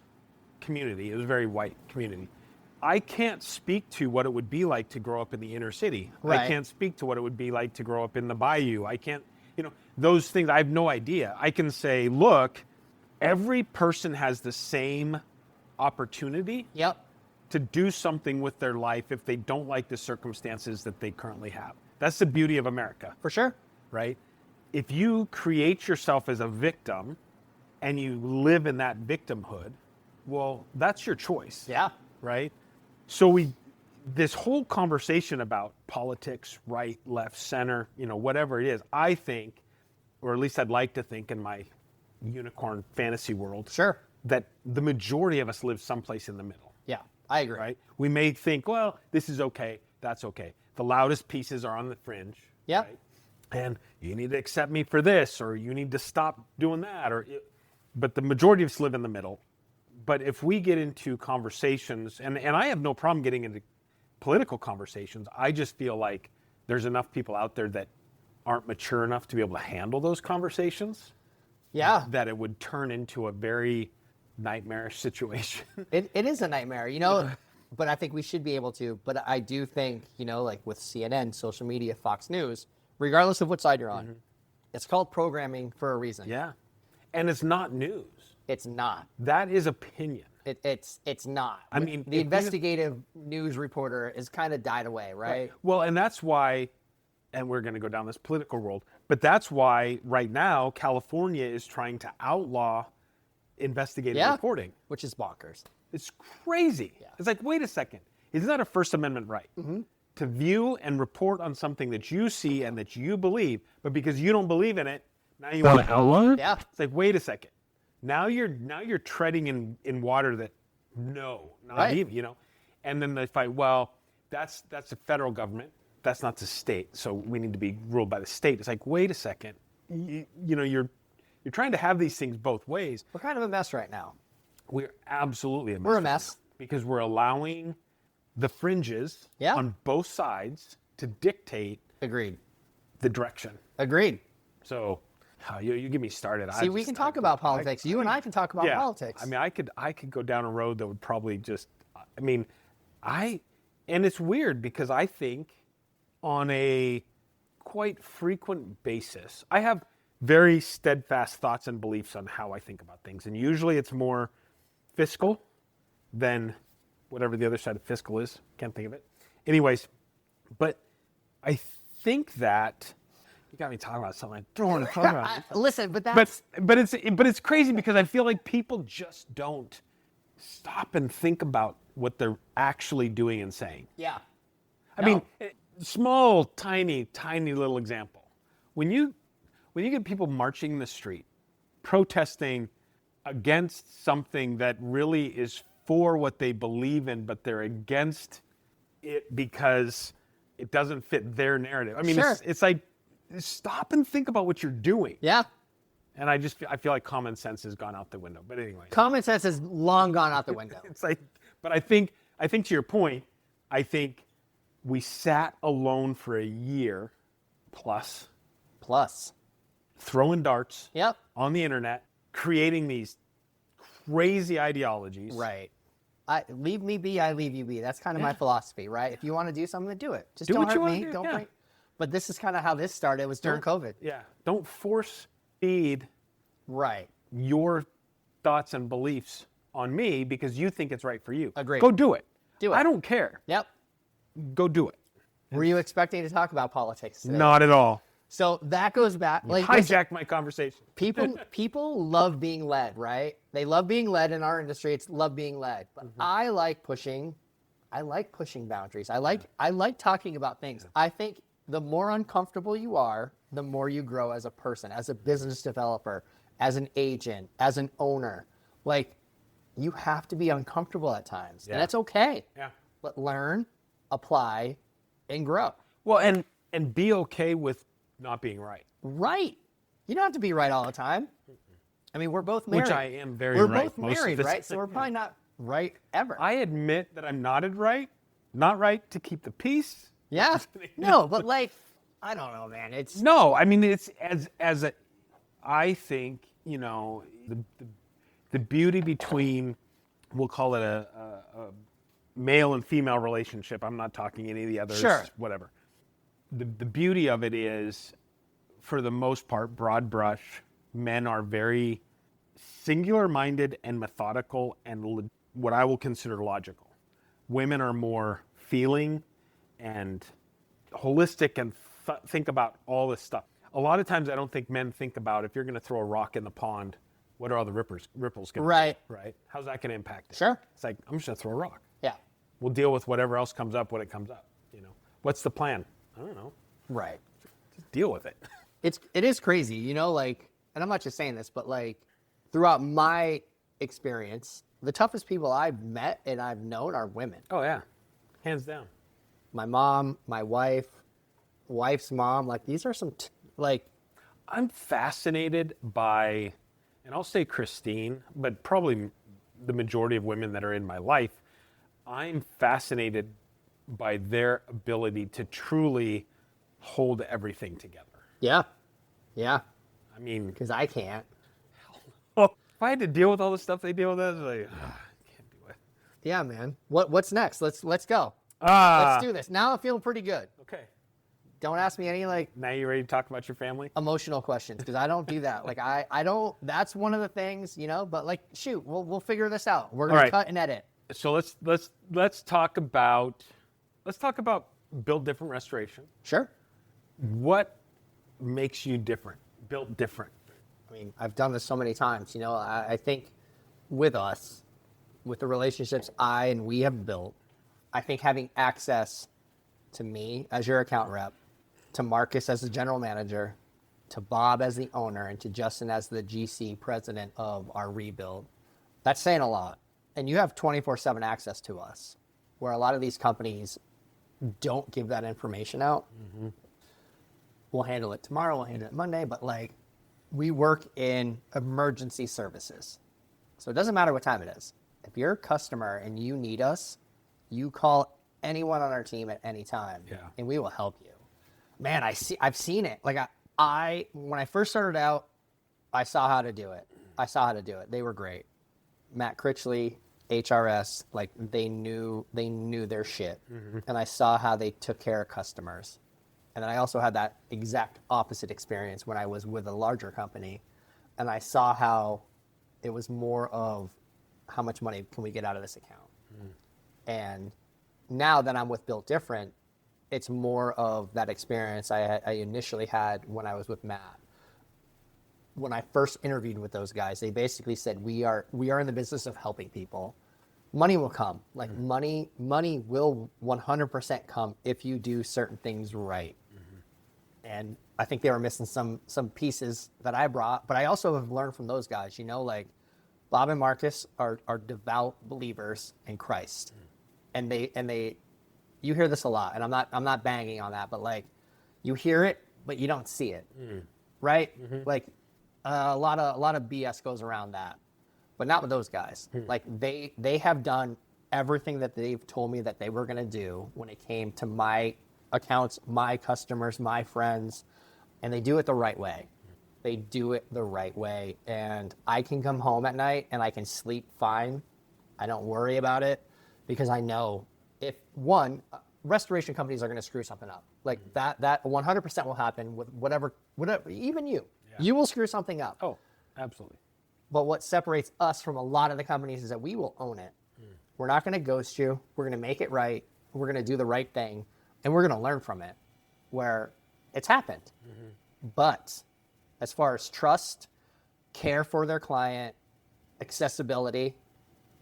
community. It was a very white community. I can't speak to what it would be like to grow up in the inner city. Right. I can't speak to what it would be like to grow up in the bayou. I can't, those things, I have no idea. I can say, look, every person has the same opportunity to do something with their life if they don't like the circumstances that they currently have. That's the beauty of America. For sure. Right? If you create yourself as a victim and you live in that victimhood, well, that's your choice. Yeah. Right? So this whole conversation about politics, right, left, center, whatever it is, I think, or at least I'd like to think in my unicorn fantasy world, sure, that the majority of us live someplace in the middle. Yeah, I agree. Right? We may think, well, this is okay, that's okay. The loudest pieces are on the fringe. Yeah. Right? And you need to accept me for this, or you need to stop doing that, but the majority of us live in the middle. But if we get into conversations, and I have no problem getting into political conversations, I just feel like there's enough people out there that aren't mature enough to be able to handle those conversations. Yeah. That it would turn into a very nightmarish situation. It is a nightmare, but I think we should be able to. But I do think, like with CNN, social media, Fox News, regardless of what side you're on, it's called programming for a reason. Yeah. And it's not news. It's not. That is opinion. It's not. I mean, the investigative news reporter has kind of died away, right? Well, and that's why, and we're going to go down this political road, but that's why right now California is trying to outlaw investigative reporting. Which is bonkers. It's crazy. Yeah. It's like, wait a second. Isn't that a First Amendment right? Mm-hmm. To view and report on something that you see and that you believe, but because you don't believe in it, now you want to outlaw it? Yeah. It's like, wait a second. Now you're treading in water that not even, And then they fight, well, that's the federal government. That's not the state. So we need to be ruled by the state. It's like, wait a second. You're trying to have these things both ways. We're kind of a mess right now. We're absolutely a mess. We're a mess. Because we're allowing the fringes on both sides to dictate Agreed. the direction. Agreed. So you get me started. See, we can talk about politics. You and I can talk about politics. I mean, I could go down a road that would probably just, and it's weird because I think on a quite frequent basis, I have very steadfast thoughts and beliefs on how I think about things. And usually it's more fiscal than whatever the other side of fiscal is. Can't think of it. Anyways, but I think that you got me talking about something I don't want to talk about. Listen, but that's... But it's crazy because I feel like people just don't stop and think about what they're actually doing and saying. Yeah. I mean, small, tiny little example. When you get people marching in the street, protesting against something that really is for what they believe in, but they're against it because it doesn't fit their narrative. I mean, it's like, stop and think about what you're doing. Yeah. And I feel like common sense has gone out the window. But anyway. Common sense has long gone out the window. It's like, but I think to your point, I think we sat alone for a year plus throwing darts on the internet, creating these crazy ideologies. Right. leave me be, I leave you be. That's kind of my philosophy, right? If you want to do something, do it. Just Do don't what you hurt wanna me. do, Don't yeah. bring. But this is kind of how this started. It was during COVID. Yeah. Don't force feed Right. your thoughts and beliefs on me because you think it's right for you. Agreed. Go do it. Do it. I don't care. Yep. Go do it. Were you expecting to talk about politics today? Not at all. So that goes back. Like, Hijack my conversation. people love being led, right? They love being led in our industry. It's love being led. But I like pushing boundaries. I like talking about things. I think the more uncomfortable you are, the more you grow as a person, as a business developer, as an agent, as an owner. Like, you have to be uncomfortable at times. Yeah. And that's okay. Yeah. But learn, apply, and grow. Well, and be okay with not being right. Right. You don't have to be right all the time. I mean, we're both married. Which I am very We're right both most of married, the right? So we're probably not right ever. I admit that I'm not right to keep the peace. Yeah. No, but like, I don't know, man. It's No, I mean it's as a. I think the beauty between, we'll call it a male and female relationship. I'm not talking any of the others. Sure. Whatever. The beauty of it is, for the most part, broad brush. Men are very singular-minded and methodical and what I will consider logical. Women are more feeling and holistic and think about all this stuff. A lot of times I don't think men think about, if you're going to throw a rock in the pond, what are all the ripples going to Right. do? Right. How's that going to impact it? Sure. It's like, I'm just going to throw a rock. Yeah. We'll deal with whatever else comes up when it comes up. What's the plan? I don't know. Right. Just deal with it. It is crazy, like, and I'm not just saying this, but like, throughout my experience, the toughest people I've met and I've known are women. Oh yeah, hands down. My mom, my wife's mom, like, these are some I'm fascinated by, and I'll say Christine, but probably the majority of women that are in my life, I'm fascinated by their ability to truly hold everything together. Yeah. I mean, Because I can't. if I had to deal with all the stuff they deal with, it's like, I can't do it. Yeah, man. What's next? Let's go. Ah. Let's do this. Now I'm feeling pretty good. Okay. Don't ask me any Now you ready to talk about your family? emotional questions because I don't do that. Like, I don't. That's one of the things, But like, shoot, we'll figure this out. We're gonna All right. cut and edit. So let's talk about Build Different Restoration. Sure. What makes you different? Built different. I mean, I've done this so many times. I think with us, with the relationships I and we have built, I think having access to me as your account rep, to Marcus as the general manager, to Bob as the owner, and to Justin as the GC president of our rebuild, that's saying a lot. And you have 24/7 access to us, where a lot of these companies don't give that information out. Mm-hmm. We'll handle it tomorrow, we'll handle it Monday, but like, we work in emergency services. So it doesn't matter what time it is. If you're a customer and you need us, you call anyone on our team at any time, and we will help you. Man, I've seen it. Like, I when I first started out, I saw how to do it. They were great. Matt Critchley, HRS, like, they knew their shit. Mm-hmm. And I saw how they took care of customers. And then I also had that exact opposite experience when I was with a larger company, and I saw how it was more of, how much money can we get out of this account? Mm. And now that I'm with Built Different, it's more of that experience I initially had when I was with Matt. When I first interviewed with those guys, they basically said, we are in the business of helping people. Money will come. Like, money will 100% come if you do certain things right. Mm-hmm. And I think they were missing some pieces that I brought, but I also have learned from those guys. Like, Bob and Marcus are devout believers in Christ, and they, you hear this a lot, and I'm not banging on that, but like, you hear it, but you don't see it, right? Mm-hmm. Like, a lot of BS goes around that. But not with those guys. Like, they have done everything that they've told me that they were going to do when it came to my accounts, my customers, my friends, and they do it the right way. And I can come home at night and I can sleep fine I don't worry about it because I know if restoration companies are going to screw something up. Like that 100% will happen with whatever, even you. Yeah. You will screw something up. Oh, absolutely. But what separates us from a lot of the companies is that we will own it. We're not going to ghost you. We're going to make it right. We're going to do the right thing. And we're going to learn from it where it's happened. But as far as trust, care for their client, accessibility,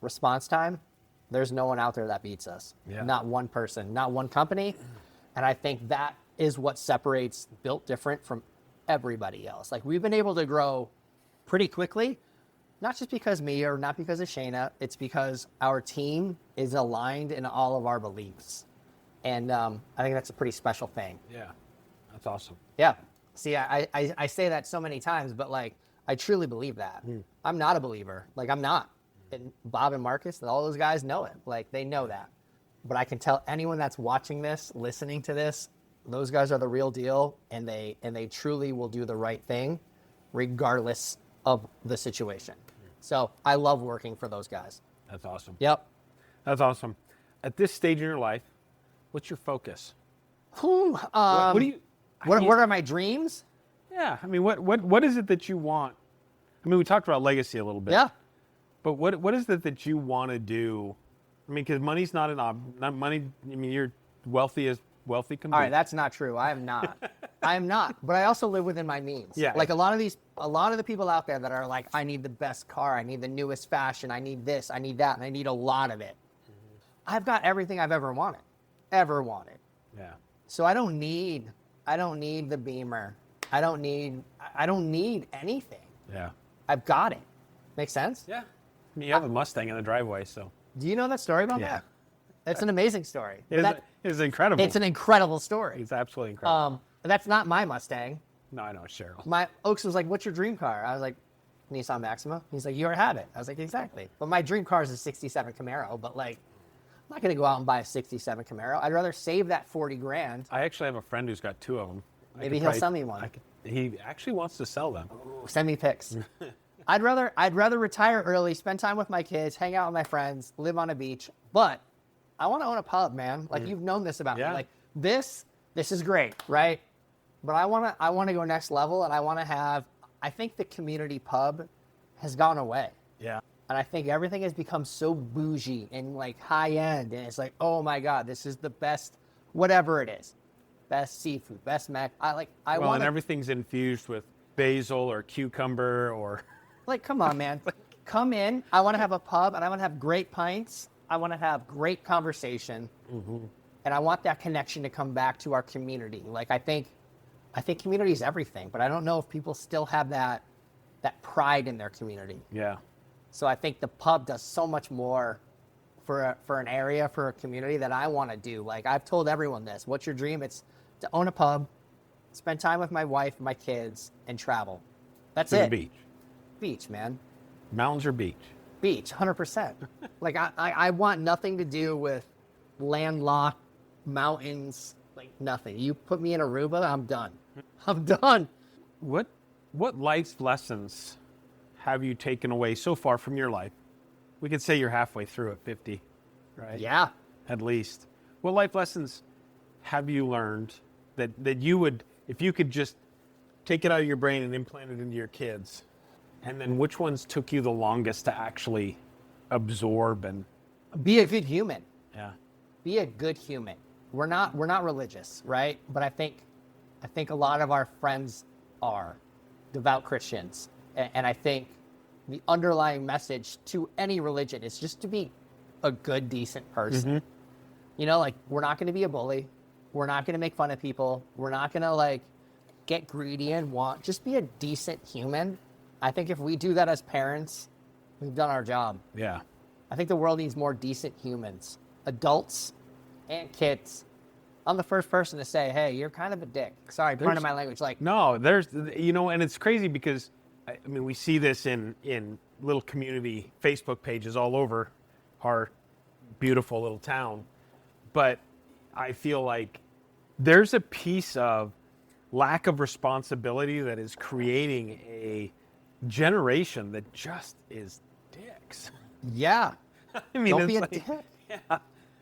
response time, there's no one out there that beats us. Yeah. Not one person, not one company. And I think that is what separates Built Different from everybody else. Like, we've been able to grow pretty quickly, not just because me or not because of Shayna. It's because our team is aligned in all of our beliefs. And I think that's a pretty special thing. Yeah, that's awesome. Yeah. See, I say that so many times, but like, I truly believe that. I'm not a believer. Like, I'm not. And Bob and Marcus and all those guys know it. Like, they know that. But I can tell anyone that's watching this, listening to this, those guys are the real deal, and they truly will do the right thing regardless of the situation. So I love working for those guys. That's awesome. Yep. That's awesome. At this stage in your life, what's your focus? What are my dreams? Yeah. I mean, what is it that you want? I mean, we talked about legacy a little bit. Yeah. But what is it that you want to do? I mean, because money's not money. I mean, you're wealthy as wealthy can be. All right, that's not true. I am not. I am not. But I also live within my means. Yeah. Like a lot of the people out there that are like, I need the best car, I need the newest fashion, I need this, I need that, and I need a lot of it. I've got everything I've ever wanted. Yeah. So I don't need the Beamer. I don't need anything. Yeah. I've got it. Make sense? Yeah. I mean, you have a Mustang in the driveway, so. Do you know that story about that? It's an amazing story. It's incredible. It's an incredible story. It's absolutely incredible. That's not my Mustang. No, I know, it's Cheryl. My Oaks was like, "What's your dream car?" I was like, "Nissan Maxima." He's like, "You already have it." I was like, "Exactly." But my dream car is a '67 Camaro. But like, I'm not gonna go out and buy a '67 Camaro. I'd rather save that 40 grand. I actually have a friend who's got two of them. Maybe he'll sell me one. He actually wants to sell them. Ooh, send me pics. I'd rather retire early, spend time with my kids, hang out with my friends, live on a beach. But I want to own a pub, man. Like, you've known this about me. Like, this is great, right? But I want to go next level, and I think the community pub has gone away. Yeah. And I think everything has become so bougie and like high end, and it's like, oh my God, this is the best, whatever it is, best seafood, best mac. And everything's infused with basil or cucumber or. Like, come on, man. Come in. I want to have a pub, and I want to have great pints. I want to have great conversation. And I want that connection to come back to our community. Like, I think community is everything, but I don't know if people still have that pride in their community. Yeah. So I think the pub does so much more for an area, for a community that I want to do. Like, I've told everyone this. What's your dream? It's to own a pub, spend time with my wife, my kids, and travel. That's it. The beach. Beach, man. Mountains or beach? Beach, 100%. Like, I want nothing to do with landlocked mountains, like nothing. You put me in Aruba, I'm done. I'm done. What life lessons have you taken away so far from your life? We could say you're halfway through at 50, right? Yeah. At least. What life lessons have you learned that you would, if you could just take it out of your brain and implant it into your kids? And then which ones took you the longest to actually absorb and be a good human? Yeah. Be a good human. We're not religious, right? But I think a lot of our friends are devout Christians. And I think the underlying message to any religion is just to be a good, decent person. You know, like, we're not going to be a bully. We're not going to make fun of people. We're not going to like get greedy and just be a decent human. I think if we do that as parents, we've done our job. Yeah. I think the world needs more decent humans, adults and kids. I'm the first person to say, hey, you're kind of a dick. Sorry, pardon my language. Like, no, there's, and it's crazy because, I mean, we see this in little community Facebook pages all over our beautiful little town. But I feel like there's a piece of lack of responsibility that is creating a generation that just is dicks. Yeah. I mean, Don't it's be a like, dick. yeah.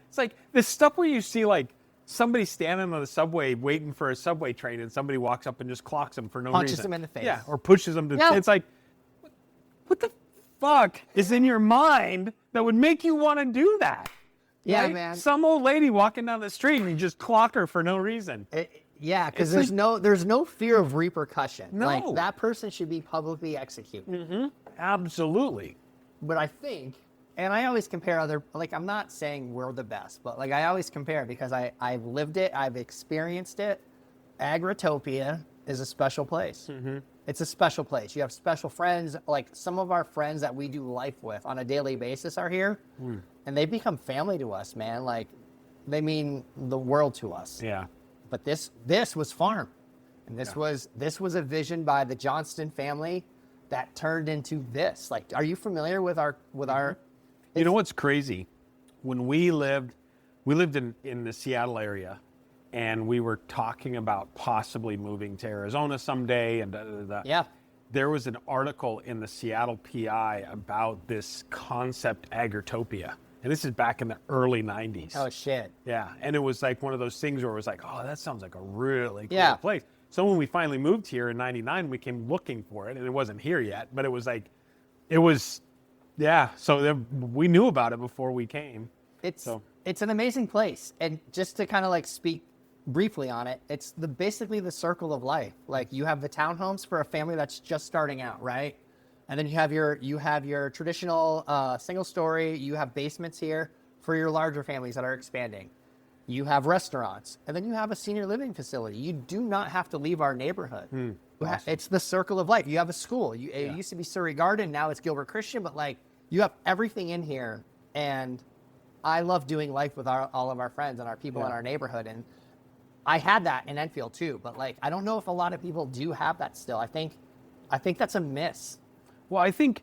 It's like this stuff where you see like somebody standing on the subway waiting for a subway train and somebody walks up and just clocks them for no reason. Punches them in the face. Yeah, or pushes them to, Yeah. it's like, what the fuck is in your mind that would make you want to do that? Yeah, Right? man. Some old lady walking down the street and you just clock her for no reason. Yeah, because It's there's no fear of repercussion. No. Like, that person should be publicly executed. Absolutely. But I think, and I always compare other, like, I'm not saying we're the best, but like I always compare because I've lived it, I've experienced it. Agritopia is a special place. It's a special place. You have special friends. Like, some of our friends that we do life with on a daily basis are here, and they become family to us, man. Like, they mean the world to us. Yeah. But this was farm, and this was a vision by the Johnston family that turned into this. Like, are you familiar with our You know what's crazy? When we lived in the Seattle area, and we were talking about possibly moving to Arizona someday, and Yeah. there was an article in the Seattle PI about this concept Agritopia, and this is back in the early 90s. Oh shit. Yeah, and it was like one of those things where it was like, oh, that sounds like a really cool Yeah. place. So when we finally moved here in '99, we came looking for it, and it wasn't here yet, but it was like, yeah. So we knew about it before we came. It's an amazing place, and just to kind of like speak briefly on it, it's basically the circle of life. Like, you have the townhomes for a family that's just starting out, right? And then you have your traditional single story. You have basements here for your larger families that are expanding. You have restaurants, and then you have a senior living facility. You do not have to leave our neighborhood. It's the circle of life. You have a school. It used to be Surrey Garden, now it's Gilbert Christian, but like, you have everything in here. And I love doing life with all of our friends and our people in our neighborhood. And I had that in Enfield too, but like, I don't know if a lot of people do have that still. I think that's a miss. Well, I think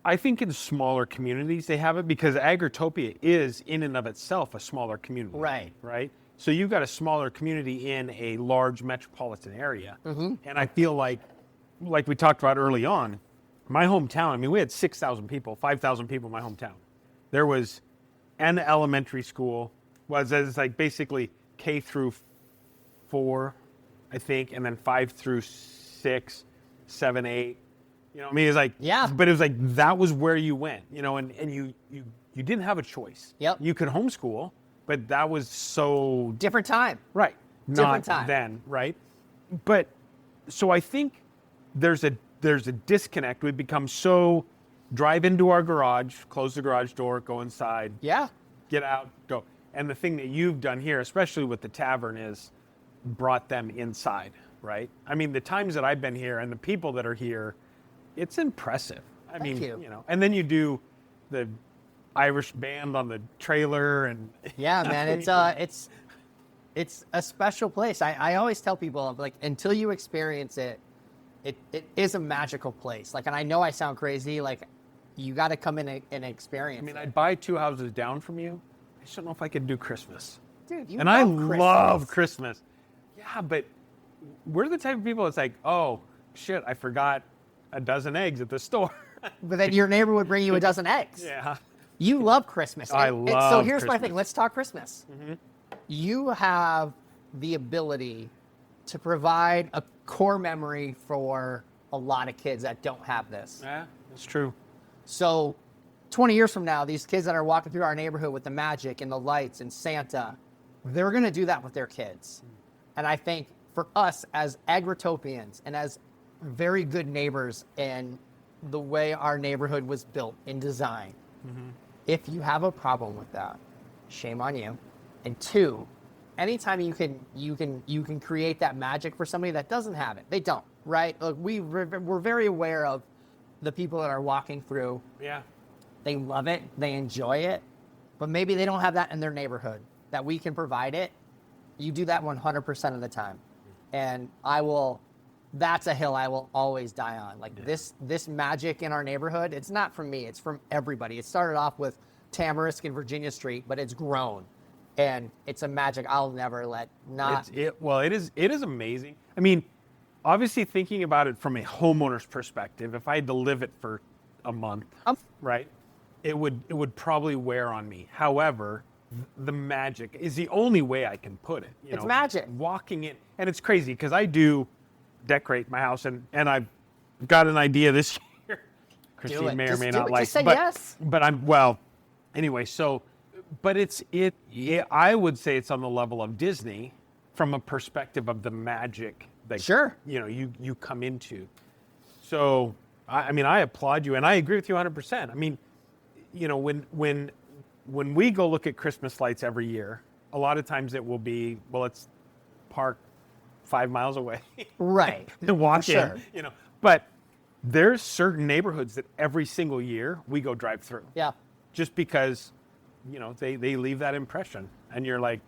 in smaller communities they have it because Agritopia is in and of itself a smaller community. Right. Right. So you've got a smaller community in a large metropolitan area, and I feel like we talked about early on, my hometown. I mean, we had 6,000 people, 5,000 people in my hometown. There was an elementary school, it's like basically K through 4, I think, and then 5 through 6, 7, 8. You know, I mean, it's like, but it was like, that was where you went, you know, and you didn't have a choice. Yep. You could homeschool, but that was so Different time. right. Different Not time. then, right? But so I think there's a disconnect. We've become so drive into our garage, close the garage door, go inside, Yeah. get out, go. And the thing that you've done here, especially with the tavern, is brought them inside, right? I mean, the times that I've been here and the people that are here, it's impressive. I Thank mean, you. know, and then you do the Irish band on the trailer, and Yeah, man, it's a special place. I always tell people, like, until you experience it, it is a magical place. Like, and I know I sound crazy, like, you got to come in and experience. I mean, it. I'd buy 2 houses down from you. I just don't know if I could do Christmas. Dude, you And I love Christmas. love Christmas. Yeah, but we're the type of people that's like, oh, shit, I forgot a dozen eggs at the store. But then your neighbor would bring you a dozen eggs. Yeah. You love Christmas. I And love so here's my Christmas. thing. Let's talk Christmas. You have the ability to provide a core memory for a lot of kids that don't have this. Yeah, that's true. So 20 years from now, these kids that are walking through our neighborhood with the magic and the lights and Santa, they're going to do that with their kids. And I think for us as Agritopians and as very good neighbors in the way our neighborhood was built in design, if you have a problem with that, shame on you. And 2, anytime you can create that magic for somebody that doesn't have it, they don't, right? Look, we're very aware of the people that are walking through. Yeah. They love it, they enjoy it, but maybe they don't have that in their neighborhood, that we can provide it. You do that 100% of the time. And that's a hill I will always die on. Like, this magic in our neighborhood, it's not from me, it's from everybody. It started off with Tamarisk and Virginia Street, but it's grown. And it's a magic I'll never let not. It is amazing. I mean, obviously thinking about it from a homeowner's perspective, if I had to live it for a month, right? it would probably wear on me. However, the magic is the only way I can put it. It's magic. Walking in, and it's crazy because I do decorate my house, and I've got an idea this year. Christine may or may not like. Just say yes. But anyway. So, but I would say it's on the level of Disney from a perspective of the magic that you come into. So, I applaud you, and I agree with you 100%. I mean, when we go look at Christmas lights every year, a lot of times it will be, it's parked 5 miles away. Right. And walk in, But there's certain neighborhoods that every single year we go drive through. Yeah. Just because, they leave that impression. And you're like,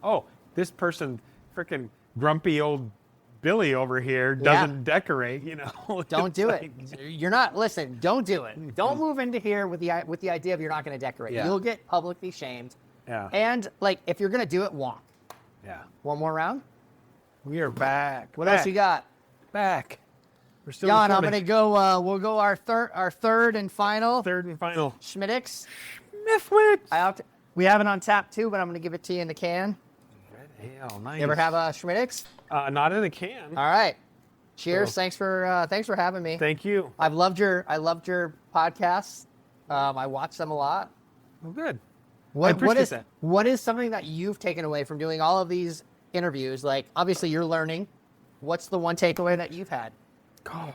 oh, this person, freaking grumpy old Billy over here doesn't decorate, Don't do it. You're not, listen, don't do it. Don't move into here with the idea of you're not going to decorate. Yeah. You'll get publicly shamed. Yeah. And if you're going to do it, walk. Yeah. One more round? We are back. What else you got? Back. We're still Jan, I'm recording. going to go, we'll go our third and final. Schmiddix. Schmiddix. We have it on tap too, but I'm going to give it to you in the can. Red ale, nice. You ever have a Schmiddix? Not in a can. All right. Cheers. Thanks for having me. Thank you. I loved your podcasts. I watch them a lot. Oh, good. What is that. What is something that you've taken away from doing all of these interviews? Like, obviously you're learning. What's the one takeaway that you've had? Oh.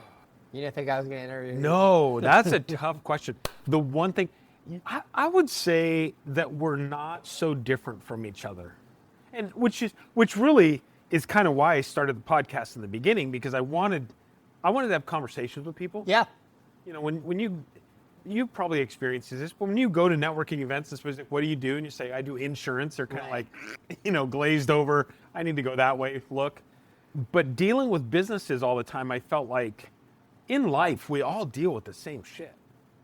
You didn't think I was going to interview you? No, that's a tough question. The one thing, I would say that we're not so different from each other, and which really is kind of why I started the podcast in the beginning, because I wanted to have conversations with people. Yeah. When you probably experienced this, but when you go to networking events, especially like, what do you do? And you say, I do insurance. They're kind of like, glazed over. I need to go that way. Look. But dealing with businesses all the time, I felt like in life, we all deal with the same shit.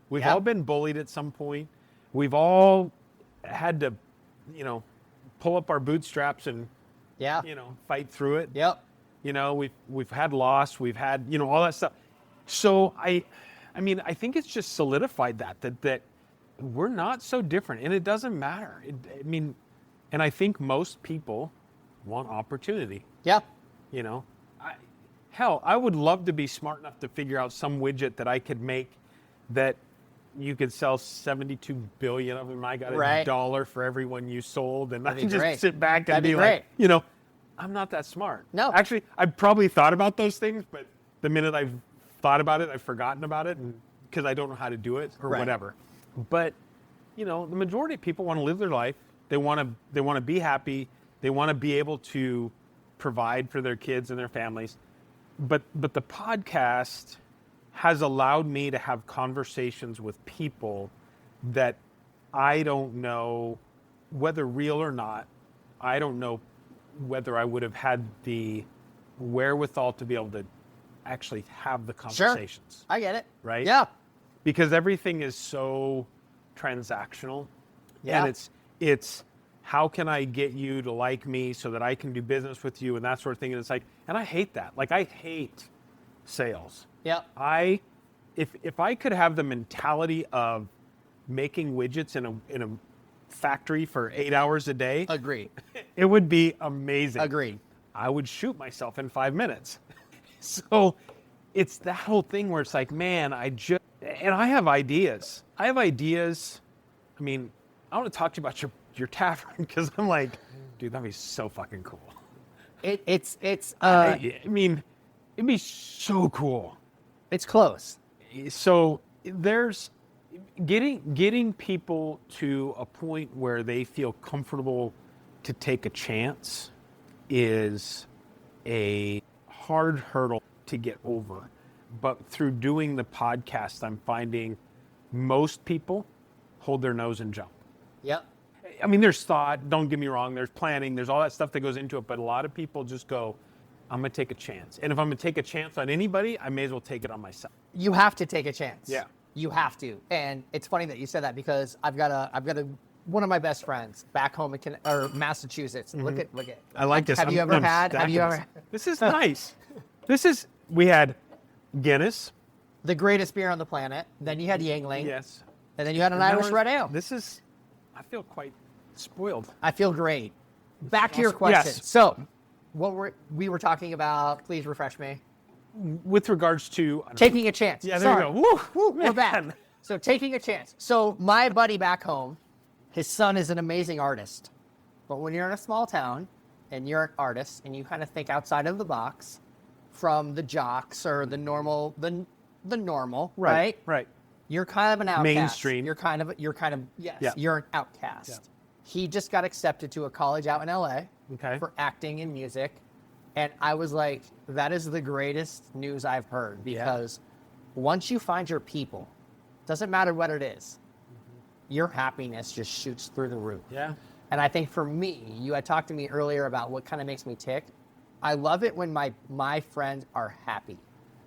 We've all been bullied at some point. We've all had to, pull up our bootstraps and, fight through it. Yep. We've had loss. We've had, all that stuff. So I think it's just solidified that we're not so different, and it doesn't matter. And I think most people want opportunity. Yeah. I would love to be smart enough to figure out some widget that I could make that you could sell 72 billion of them. I got $1 for every one you sold, and I can just sit back and be like, I'm not that smart. No. Actually, I've probably thought about those things, but the minute I've thought about it, I've forgotten about it because I don't know how to do it or whatever. But, the majority of people want to live their life. They want to be happy. They want to be able to provide for their kids and their families. But the podcast has allowed me to have conversations with people that I don't know whether real or not. I don't know whether I would have had the wherewithal to be able to actually have the conversations. Sure. I get it. Right? Yeah. Because everything is so transactional. Yeah. And it's how can I get you to like me so that I can do business with you and that sort of thing. And it's like, and I hate that. Like, I hate sales. Yeah. If I could have the mentality of making widgets in a factory for 8 hours a day. Agreed. It would be amazing. Agreed. I would shoot myself in 5 minutes. So it's that whole thing where it's like, man, I have ideas. I want to talk to you about your tavern because I'm like, dude, that'd be so fucking cool. It'd be so cool. It's close. So there's getting people to a point where they feel comfortable to take a chance is a hard hurdle to get over. But through doing the podcast, I'm finding most people hold their nose and jump. Yep. There's thought, don't get me wrong, there's planning, there's all that stuff that goes into it, but a lot of people just go, I'm going to take a chance. And if I'm going to take a chance on anybody, I may as well take it on myself. You have to take a chance. Yeah. You have to. And it's funny that you said that because I've got one of my best friends back home in Massachusetts. Mm-hmm. Look at. I like this. Have you ever had? This is nice. We had Guinness. The greatest beer on the planet. Then you had Yingling. Yes. And then you had an Irish red ale. I feel quite spoiled. I feel great. Back to your question. Yes. So, we were talking about, please refresh me. With regards to Taking a chance. Yeah, there Sorry. you go. Woo, We're back. So taking a chance. So my buddy back home, his son is an amazing artist. But when you're in a small town and you're an artist and you kind of think outside of the box from the jocks or the normal, the normal, right? Right. You're kind of an outcast. Mainstream. You're kind of, yes, Yeah. you're an outcast. Yeah. He just got accepted to a college out in LA for acting and music. And I was like, that is the greatest news I've heard, because once you find your people, doesn't matter what it is, your happiness just shoots through the roof. Yeah. And I think for me, you had talked to me earlier about what kind of makes me tick. I love it when my friends are happy.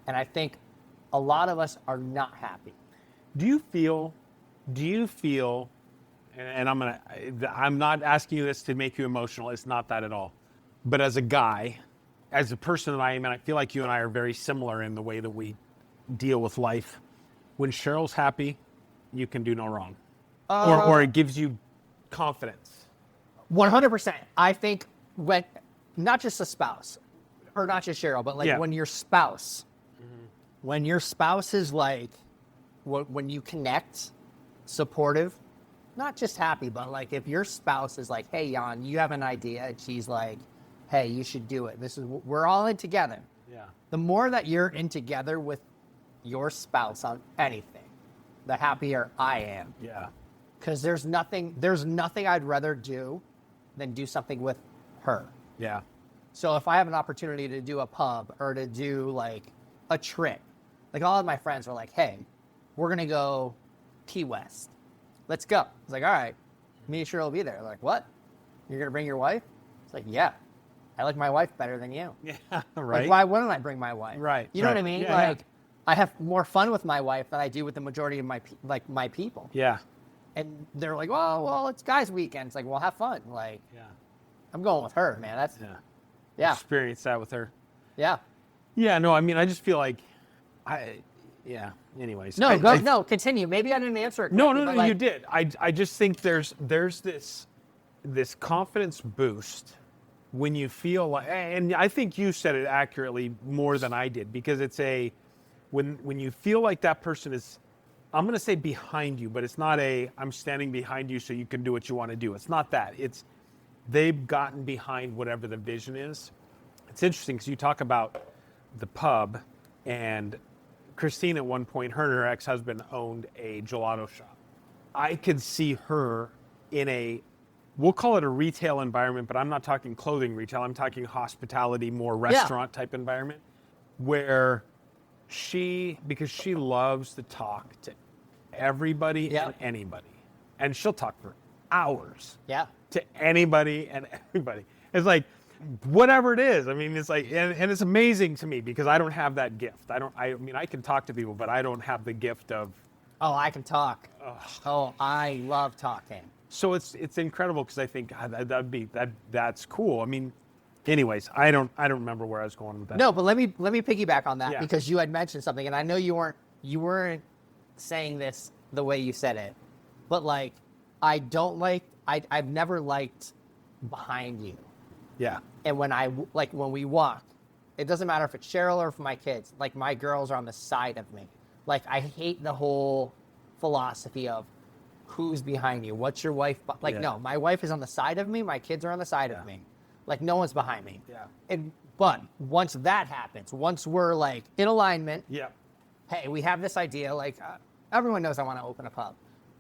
And I think a lot of us are not happy. Do you feel, and I'm not asking you this to make you emotional. It's not that at all. But as a guy, as a person that I am, and I feel like you and I are very similar in the way that we deal with life. When Cheryl's happy, you can do no wrong. Or it gives you confidence. 100%. I think when, not just a spouse, or not just Cheryl, but when your spouse, when your spouse is like, when you connect, supportive, not just happy, but like if your spouse is like, hey, Jan, you have an idea, and she's like, hey, you should do it. We're all in together. Yeah. The more that you're in together with your spouse on anything, the happier I am. Yeah. Because there's nothing I'd rather do than do something with her. Yeah. So if I have an opportunity to do a pub or to do like a trip, like all of my friends were like, hey, we're going to go Key West. Let's go. I was like, all right, me and Cheryl will be there. They're like, what? You're going to bring your wife? It's like, yeah. I like my wife better than you. Yeah, right. Like, why wouldn't I bring my wife? Right. You know what I mean? Yeah, like, I have more fun with my wife than I do with the majority of my people. Yeah. And they're like, well, it's guys' weekend. It's like, well, have fun. Like, I'm going with her, man. That's yeah. Experience that with her. Yeah. Yeah. No, I mean, I just feel like anyways. No, continue. Maybe I didn't answer it. No, you did. I just think there's this confidence boost when you feel like, and I think you said it accurately more than I did, because it's when you feel like that person is, I'm going to say behind you, but it's not I'm standing behind you so you can do what you want to do. It's not that. It's they've gotten behind whatever the vision is. It's interesting because you talk about the pub, and Christine at one point, her and her ex-husband owned a gelato shop. I could see her in we'll call it a retail environment, but I'm not talking clothing retail. I'm talking hospitality, more restaurant type environment, where because she loves to talk to everybody and anybody. And she'll talk for hours to anybody and everybody. It's like, whatever it is. I mean, it's like, and it's amazing to me because I don't have that gift. I mean, I can talk to people, but I don't have the gift of. Oh, I can talk. Oh, I love talking. So it's incredible because I think that's cool. I mean, anyways, I don't remember where I was going with that. No, but let me piggyback on that because you had mentioned something, and I know you weren't saying this the way you said it, but like I've never liked behind you. Yeah. And when we walk, it doesn't matter if it's Cheryl or if my kids, like my girls are on the side of me. Like I hate the whole philosophy of who's behind you. What's your wife? No, my wife is on the side of me. My kids are on the side of me. Like no one's behind me. Yeah. But once that happens, once we're like in alignment, yeah. Hey, we have this idea. Like everyone knows I want to open a pub,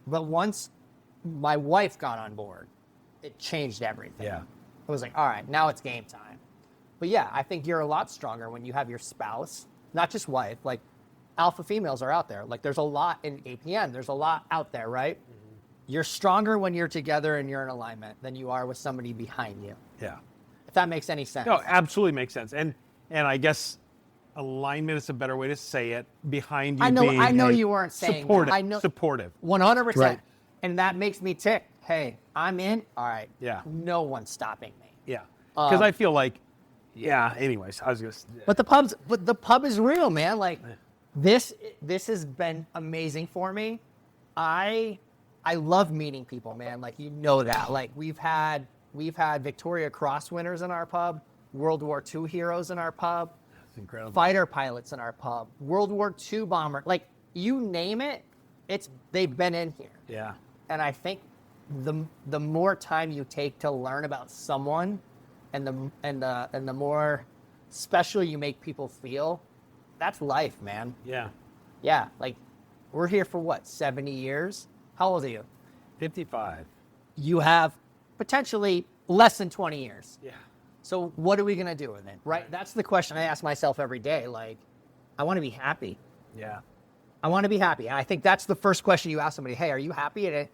but once my wife got on board, it changed everything. Yeah. It was like, all right, now it's game time. But yeah, I think you're a lot stronger when you have your spouse, not just wife. Like alpha females are out there. Like there's a lot in APN. There's a lot out there, right? Mm-hmm. You're stronger when you're together and you're in alignment than you are with somebody behind you. Yeah. If that makes any sense. No, absolutely makes sense. And I guess alignment is a better way to say it. Behind you, I know you weren't saying supportive. That. I know supportive. 100%. Right. And that makes me tick. Hey, I'm in. All right. Yeah. No one's stopping me. Yeah. Because I feel like, anyways, I was just. But the pub is real, man. Like this has been amazing for me. I love meeting people, man. Like, you know that. Like, we've had Victoria Cross winners in our pub, World War II heroes in our pub, That's incredible. fighter pilots in our pub, World War II bomber. Like, you name it, they've been in here. Yeah. And I think the more time you take to learn about someone, and the more special you make people feel, that's life, man. Yeah. Yeah, like, we're here for what, 70 years? How old are you? 55. You have potentially less than 20 years. Yeah. So what are we going to do with it, right? That's the question I ask myself every day. Like, I want to be happy. Yeah. I want to be happy. And I think that's the first question you ask somebody. Hey, are you happy? And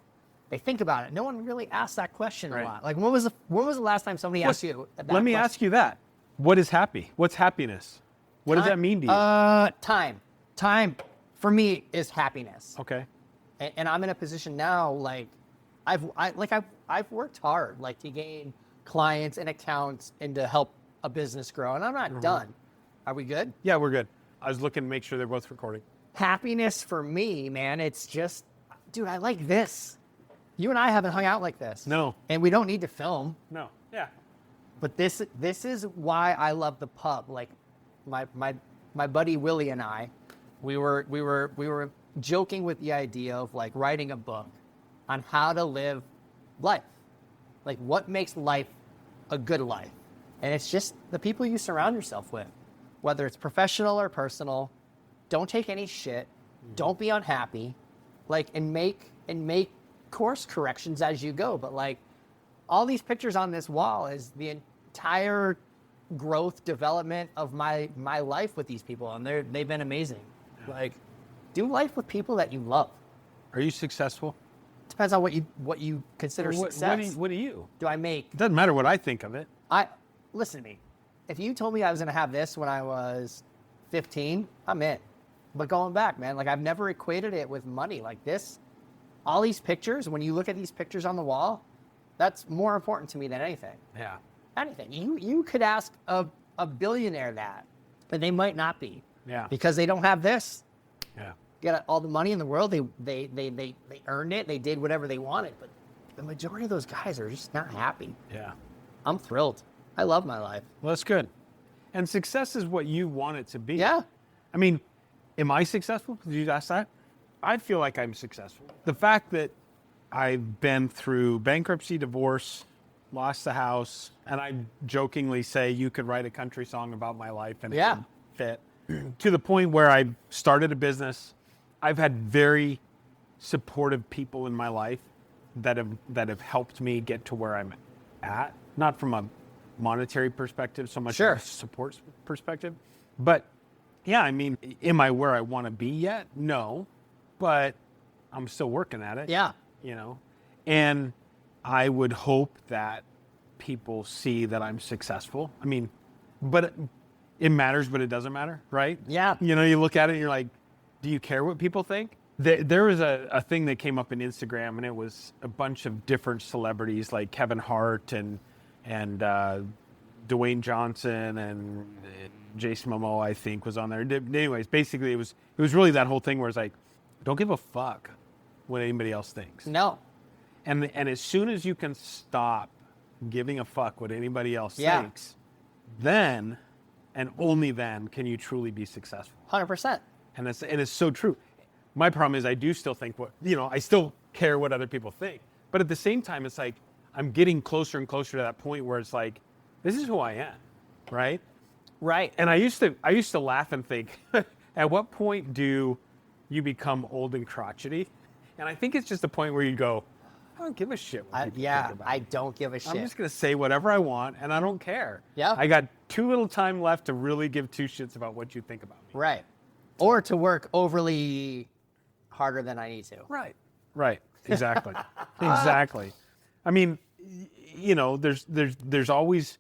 they think about it. No one really asks that question a lot. Like, when was the last time somebody asked you that Let me question? ask you that. What is happy? What's happiness? What does that mean to you? Time. Time for me is happiness. Okay. And I'm in a position now, like, I've worked hard, like, to gain clients and accounts and to help a business grow, and I'm not done. Are we good? Yeah, we're good. I was looking to make sure they're both recording. Happiness for me, man, it's just, dude, I like this. You and I haven't hung out like this. No. And we don't need to film. No. Yeah. But this is why I love the pub. Like, my buddy Willie and I, we were joking with the idea of, like, writing a book on how to live life. Like, what makes life a good life? And it's just the people you surround yourself with, whether it's professional or personal. Don't take any shit. Don't be unhappy. Like, and make course corrections as you go. But, like, all these pictures on this wall is the entire growth development of my life with these people, and they've been amazing. Yeah. Like, do life with people that you love. Are you successful? Depends on what you consider success. What do you? Do I make? It doesn't matter what I think of it. Listen to me. If you told me I was going to have this when I was 15, I'm in. But going back, man, like, I've never equated it with money like this. All these pictures, when you look at these pictures on the wall, that's more important to me than anything. Yeah. Anything. You could ask a billionaire that, but they might not be. Yeah. Because they don't have this. Yeah. Get all the money in the world. They earned it. They did whatever they wanted. But the majority of those guys are just not happy. Yeah. I'm thrilled. I love my life. Well, that's good. And success is what you want it to be. Yeah. I mean, am I successful? Did you ask that? I feel like I'm successful. The fact that I've been through bankruptcy, divorce, lost the house, and I jokingly say you could write a country song about my life and it would fit, to the point where I started a business. I've had very supportive people in my life that have helped me get to where I'm at, not from a monetary perspective so much as a support perspective. But yeah, I mean, am I where I want to be yet? No, but I'm still working at it. Yeah. You know, and I would hope that people see that I'm successful. I mean, but it matters, but it doesn't matter, right? Yeah. You know, you look at it and you're like, do you care what people think? There was a thing that came up in Instagram, and it was a bunch of different celebrities like Kevin Hart and Dwayne Johnson and Jason Momoa, I think, was on there. Anyways, basically it was really that whole thing where it's like, don't give a fuck what anybody else thinks. No. And as soon as you can stop giving a fuck what anybody else thinks, then and only then can you truly be successful. 100%. And it's so true. My problem is I do still think I still care what other people think. But at the same time, it's like I'm getting closer and closer to that point where it's like, this is who I am, right? Right. And I used to laugh and think, at what point do you become old and crotchety? And I think it's just the point where you go, I don't give a shit what people think about I me. don't give a shit. I'm just going to say whatever I want, and I don't care. Yeah. I got too little time left to really give two shits about what you think about me. Right. Or to work overly harder than I need to. Right. Right. Exactly. Exactly. I mean, you know, there's always,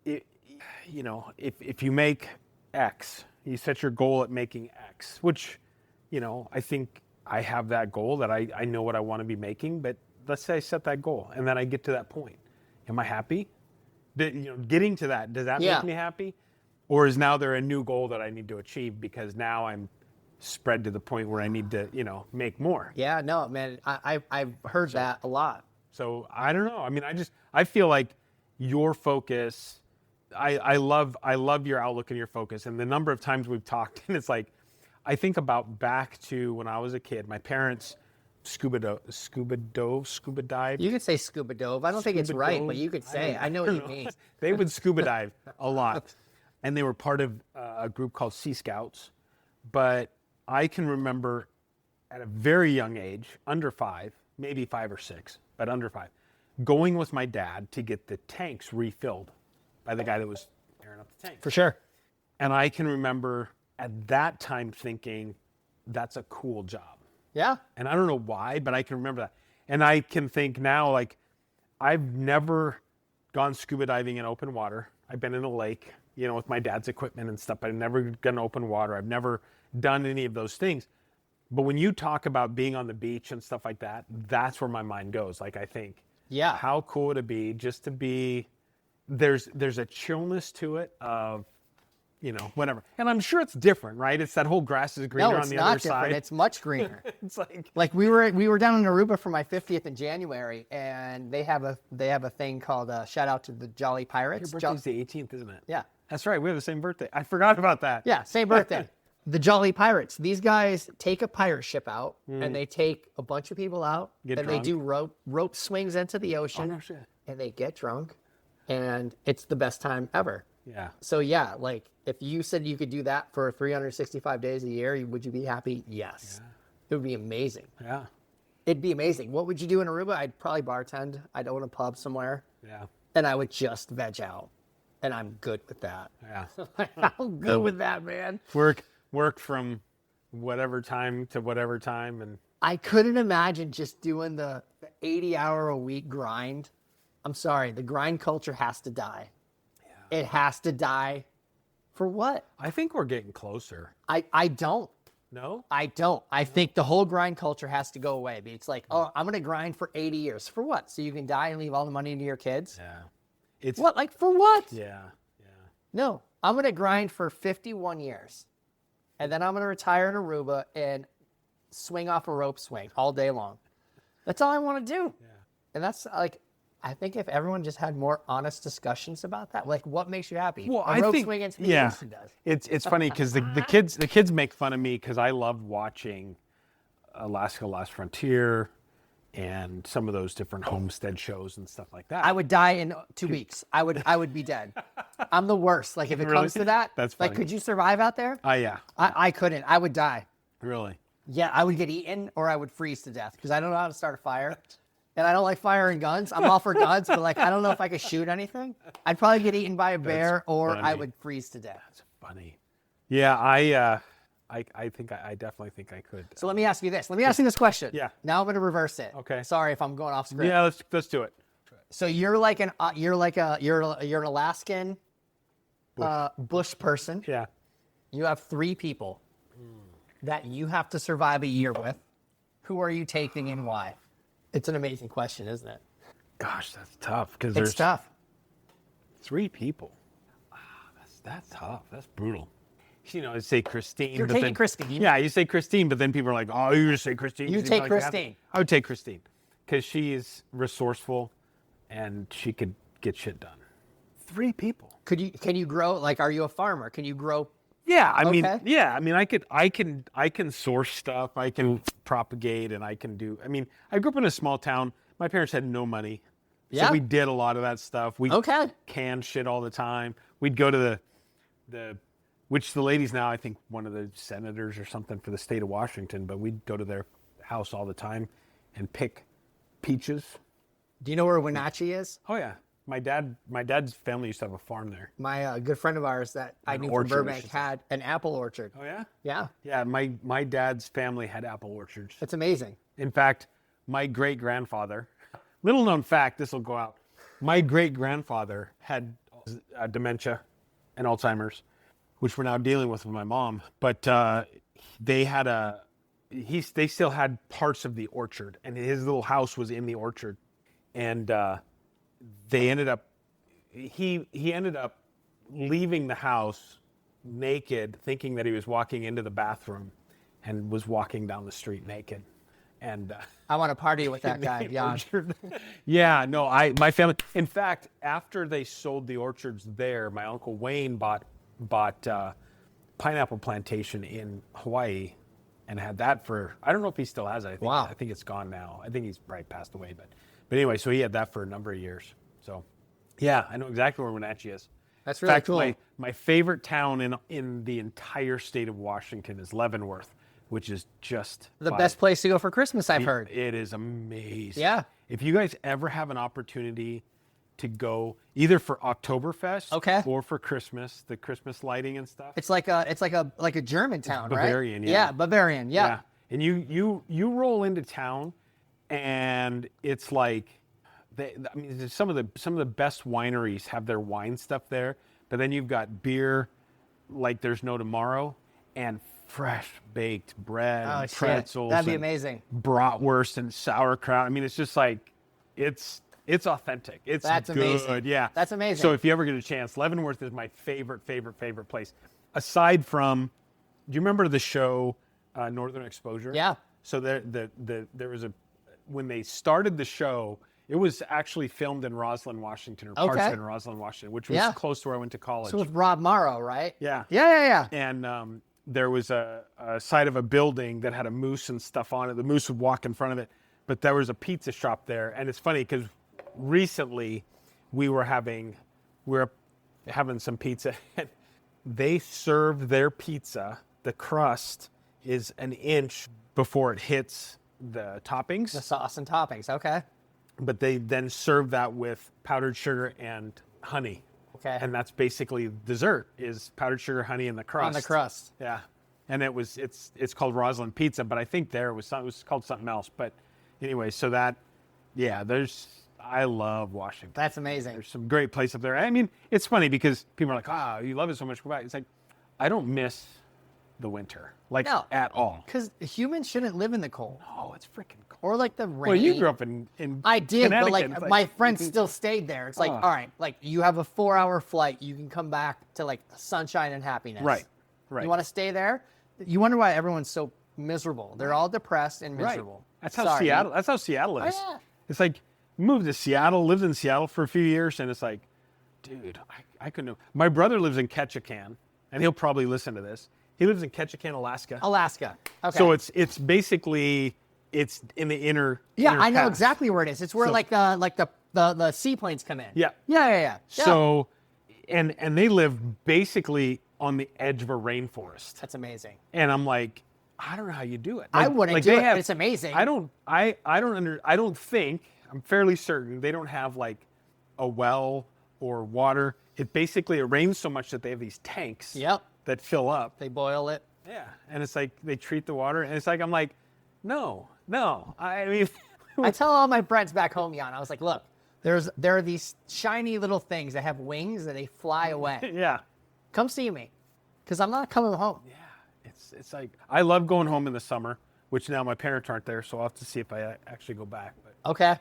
you know, if you make X, you set your goal at making X, which, you know, I think I have that goal that I know what I want to be making, but let's say I set that goal and then I get to that point. Am I happy? Getting to that, does that make me happy? Or is now there a new goal that I need to achieve because now I'm spread to the point where I need to, make more. Yeah, no, man, I've heard that a lot. So I don't know. I mean, I feel like your focus, I love your outlook and your focus. And the number of times we've talked, and it's like, I think about back to when I was a kid, my parents scuba dive. You could say scuba dove. I don't think it's Scuba right, dove? but you could say it. I know what you mean. They would scuba dive a lot. And they were part of a group called Sea Scouts. But I can remember at a very young age, under 5, maybe 5 or 6, but under 5, going with my dad to get the tanks refilled by the guy that was airing up the tank. For sure. And I can remember at that time thinking, that's a cool job. Yeah. And I don't know why, but I can remember that. And I can think now, like, I've never gone scuba diving in open water. I've been in a lake, with my dad's equipment and stuff, but I've never gone open water. I've never done any of those things. But when you talk about being on the beach and stuff like that, that's where my mind goes. Like, I think, yeah, how cool would it be just to be, there's a chillness to it of, whatever. And I'm sure it's different, right? It's that whole grass is greener on the other side. No, it's not different. It's much greener. It's like we were down in Aruba for my 50th in January, and they have a thing called shout out to the Jolly Pirates. Your birthday's the 18th, isn't it? Yeah. That's right. We have the same birthday. I forgot about that. Yeah, same birthday. The Jolly Pirates. These guys take a pirate ship out, and they take a bunch of people out, and they do rope swings into the ocean, Oh, no shit. and they get drunk, and it's the best time ever. Yeah. So yeah, like if you said you could do that for 365 days a year, would you be happy? Yes. Yeah. It would be amazing. Yeah. It'd be amazing. What would you do in Aruba? I'd probably bartend. I'd own a pub somewhere. Yeah. And I would just veg out. And I'm good with that. Yeah. I'm good with that, man. Work from whatever time to whatever time. And I couldn't imagine just doing the 80-hour-a-week grind. I'm sorry. The grind culture has to die. Yeah. It has to die. For what? I think we're getting closer. I don't. No? I don't. I think the whole grind culture has to go away. It's like, oh, I'm going to grind for 80 years. For what? So you can die and leave all the money to your kids? Yeah. It's what? Like, for what? Yeah. Yeah. No. I'm going to grind for 51 years. And then I'm going to retire in Aruba and swing off a rope swing all day long. That's all I want to do. Yeah. And that's like, I think if everyone just had more honest discussions about that, like what makes you happy? Well, a rope swing into the ocean does. It's funny because the kids make fun of me because I love watching Alaska Last Frontier and some of those different homestead shows and stuff like that. I would die in 2 weeks. I would be dead. I'm the worst. Like if it comes to that, that's funny. Like could you survive out there? Yeah. I couldn't. I would die. Really? Yeah, I would get eaten or I would freeze to death because I don't know how to start a fire. And I don't like firing guns. I'm all for guns, but like I don't know if I could shoot anything. I'd probably get eaten by a bear or I would freeze to death. That's funny. Yeah, I definitely think I could. So let me ask you this. Let me ask you this question. Yeah. Now I'm going to reverse it. Okay. Sorry if I'm going off script. Yeah, let's do it. So you're an Alaskan bush person. Yeah. You have 3 people that you have to survive a year with. Who are you taking and why? It's an amazing question, isn't it? Gosh, that's tough because It's tough. 3 people. That's tough. That's brutal. I say Christine. You're taking Christine. Yeah, you say Christine, but then people are like, "Oh, you just say Christine." You take Christine. I would take Christine because she is resourceful and she could get shit done. 3 people. Can you grow? Like, are you a farmer? Can you grow? Yeah, I mean, I can source stuff. I can propagate, and I can do. I mean, I grew up in a small town. My parents had no money, so we did a lot of that stuff. We canned shit all the time. We'd go to which the ladies now, I think one of the senators or something for the state of Washington, but we'd go to their house all the time and pick peaches. Do you know where Wenatchee is? Oh yeah. My dad's family used to have a farm there. My good friend of ours that I knew from Burbank had an apple orchard. Oh yeah? Yeah. Yeah, my dad's family had apple orchards. It's amazing. In fact, my great-grandfather, little known fact, this will go out. My great-grandfather had dementia and Alzheimer's, which we're now dealing with my mom. But they still had parts of the orchard, and his little house was in the orchard. And he ended up leaving the house naked, thinking that he was walking into the bathroom, and was walking down the street naked. And I want to party with that guy, Jan. Yeah, no, my family. In fact, after they sold the orchards there, my Uncle Wayne bought pineapple plantation in Hawaii, and had that for, I don't know if he still has it. Wow. I think it's gone now. I think he's probably passed away, but anyway, so he had that for a number of years. So, yeah, I know exactly where Wenatchee is. That's really In fact, cool. my favorite town in the entire state of Washington is Leavenworth, which is just The best place to go for Christmas, I've heard. It is amazing. Yeah. If you guys ever have an opportunity to go either for Oktoberfest or for Christmas, the Christmas lighting and stuff. It's like a German town, Bavarian, right? yeah. Bavarian, yeah. And you roll into town, and it's like, some of the best wineries have their wine stuff there, but then you've got beer like there's no tomorrow, and fresh baked bread and pretzels. That'd be and amazing. Bratwurst and sauerkraut. I mean, it's just like, it's authentic. That's good. Amazing. Yeah. That's amazing. So if you ever get a chance, Leavenworth is my favorite place. Aside from, do you remember the show Northern Exposure? Yeah. So there was when they started the show, it was actually filmed in Roslyn, Washington, or parts of it in Roslyn, Washington, which was close to where I went to college. So with Rob Morrow, right? Yeah. Yeah. And there was a side of a building that had a moose and stuff on it. The moose would walk in front of it, but there was a pizza shop there. And it's funny because recently we were having some pizza, and they serve their pizza. The crust is an inch before it hits the toppings. The sauce and toppings, okay. But they then serve that with powdered sugar and honey. Okay. And that's basically dessert, is powdered sugar, honey, and the crust. On the crust. Yeah. And it's called Roslyn Pizza, but I think there it was called something else. But anyway, so that, I love Washington. That's amazing. There's some great places up there. I mean, it's funny because people are like, you love it so much, go back. It's like, I don't miss the winter, at all. Because humans shouldn't live in the cold. Oh, it's freaking cold. Or like the rain. Well, you grew up in I did, but Connecticut. like my friends still stayed there. It's like, all right, like you have a 4-hour flight. You can come back to like sunshine and happiness. Right. You want to stay there? You wonder why everyone's so miserable. They're all depressed and miserable. Right. That's how Seattle is. Oh, yeah. It's like, moved to Seattle, lived in Seattle for a few years, and it's like, dude, I couldn't. My brother lives in Ketchikan, and he'll probably listen to this. He lives in Ketchikan, Alaska. Okay. So it's basically in the inner. Yeah, inner I know pass. exactly where it is. It's where the seaplanes come in. Yeah. Yeah. So, and they live basically on the edge of a rainforest. That's amazing. And I'm like, I don't know how you do it. I wouldn't do it, but it's amazing. I don't think, I'm fairly certain they don't have like a well or water. It rains so much that they have these tanks that fill up. They boil it. Yeah. And it's like they treat the water, and it's like, I'm like, no. I mean, I tell all my friends back home, Jan, I was like, look, there are these shiny little things that have wings and they fly away. Yeah. Come see me, because I'm not coming home. Yeah. It's like, I love going home in the summer, which now my parents aren't there, so I'll have to see if I actually go back. Okay.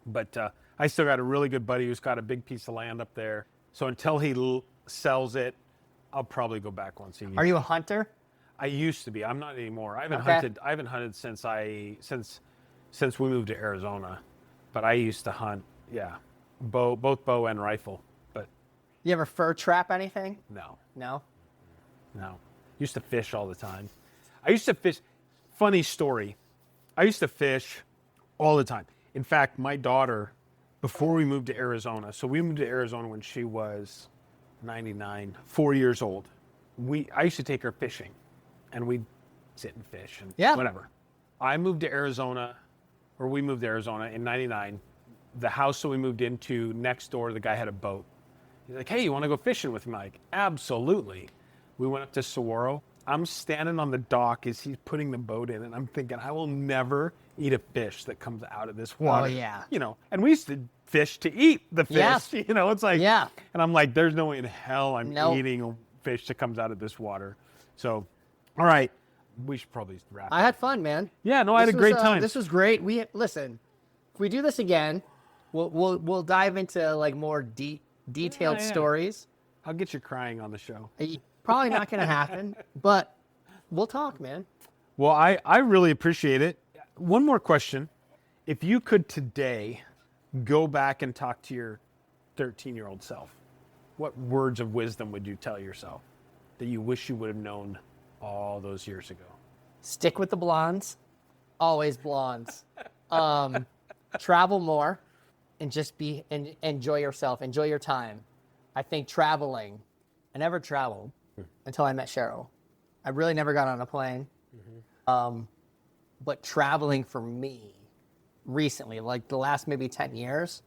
But I still got a really good buddy who's got a big piece of land up there. So until he sells it, I'll probably go back once a year. Are you a hunter? I used to be. I'm not anymore. I haven't hunted since we moved to Arizona. But I used to hunt, both bow and rifle. But you ever fur trap anything? No. Used to fish all the time. I used to fish. Funny story. I used to fish all the time. In fact, my daughter, before we moved to Arizona, so we moved to Arizona when she was 99, 4 years old. I used to take her fishing, and we'd sit and fish and whatever. We moved to Arizona in 99. The house that we moved into next door, the guy had a boat. He's like, hey, you want to go fishing with me? I'm like, absolutely. We went up to Saguaro. I'm standing on the dock as he's putting the boat in, and I'm thinking, I will never eat a fish that comes out of this water. Oh, yeah. And we used to fish to eat the fish. Yes. It's like, yeah. And I'm like, there's no way in hell I'm eating a fish that comes out of this water. So, all right, we should probably wrap. I had fun, man. Yeah, no, I had a great time. This was great. Listen, if we do this again, we'll dive into like more detailed stories. I'll get you crying on the show. Probably not going to happen, but we'll talk, man. Well, I really appreciate it. One more question. If you could today go back and talk to your 13-year-old self, what words of wisdom would you tell yourself that you wish you would have known all those years ago? Stick with the blondes. Always blondes. Travel more and just enjoy yourself. Enjoy your time. I think traveling, I never traveled until I met Cheryl. I really never got on a plane. But traveling for me recently, like the last maybe 10 years,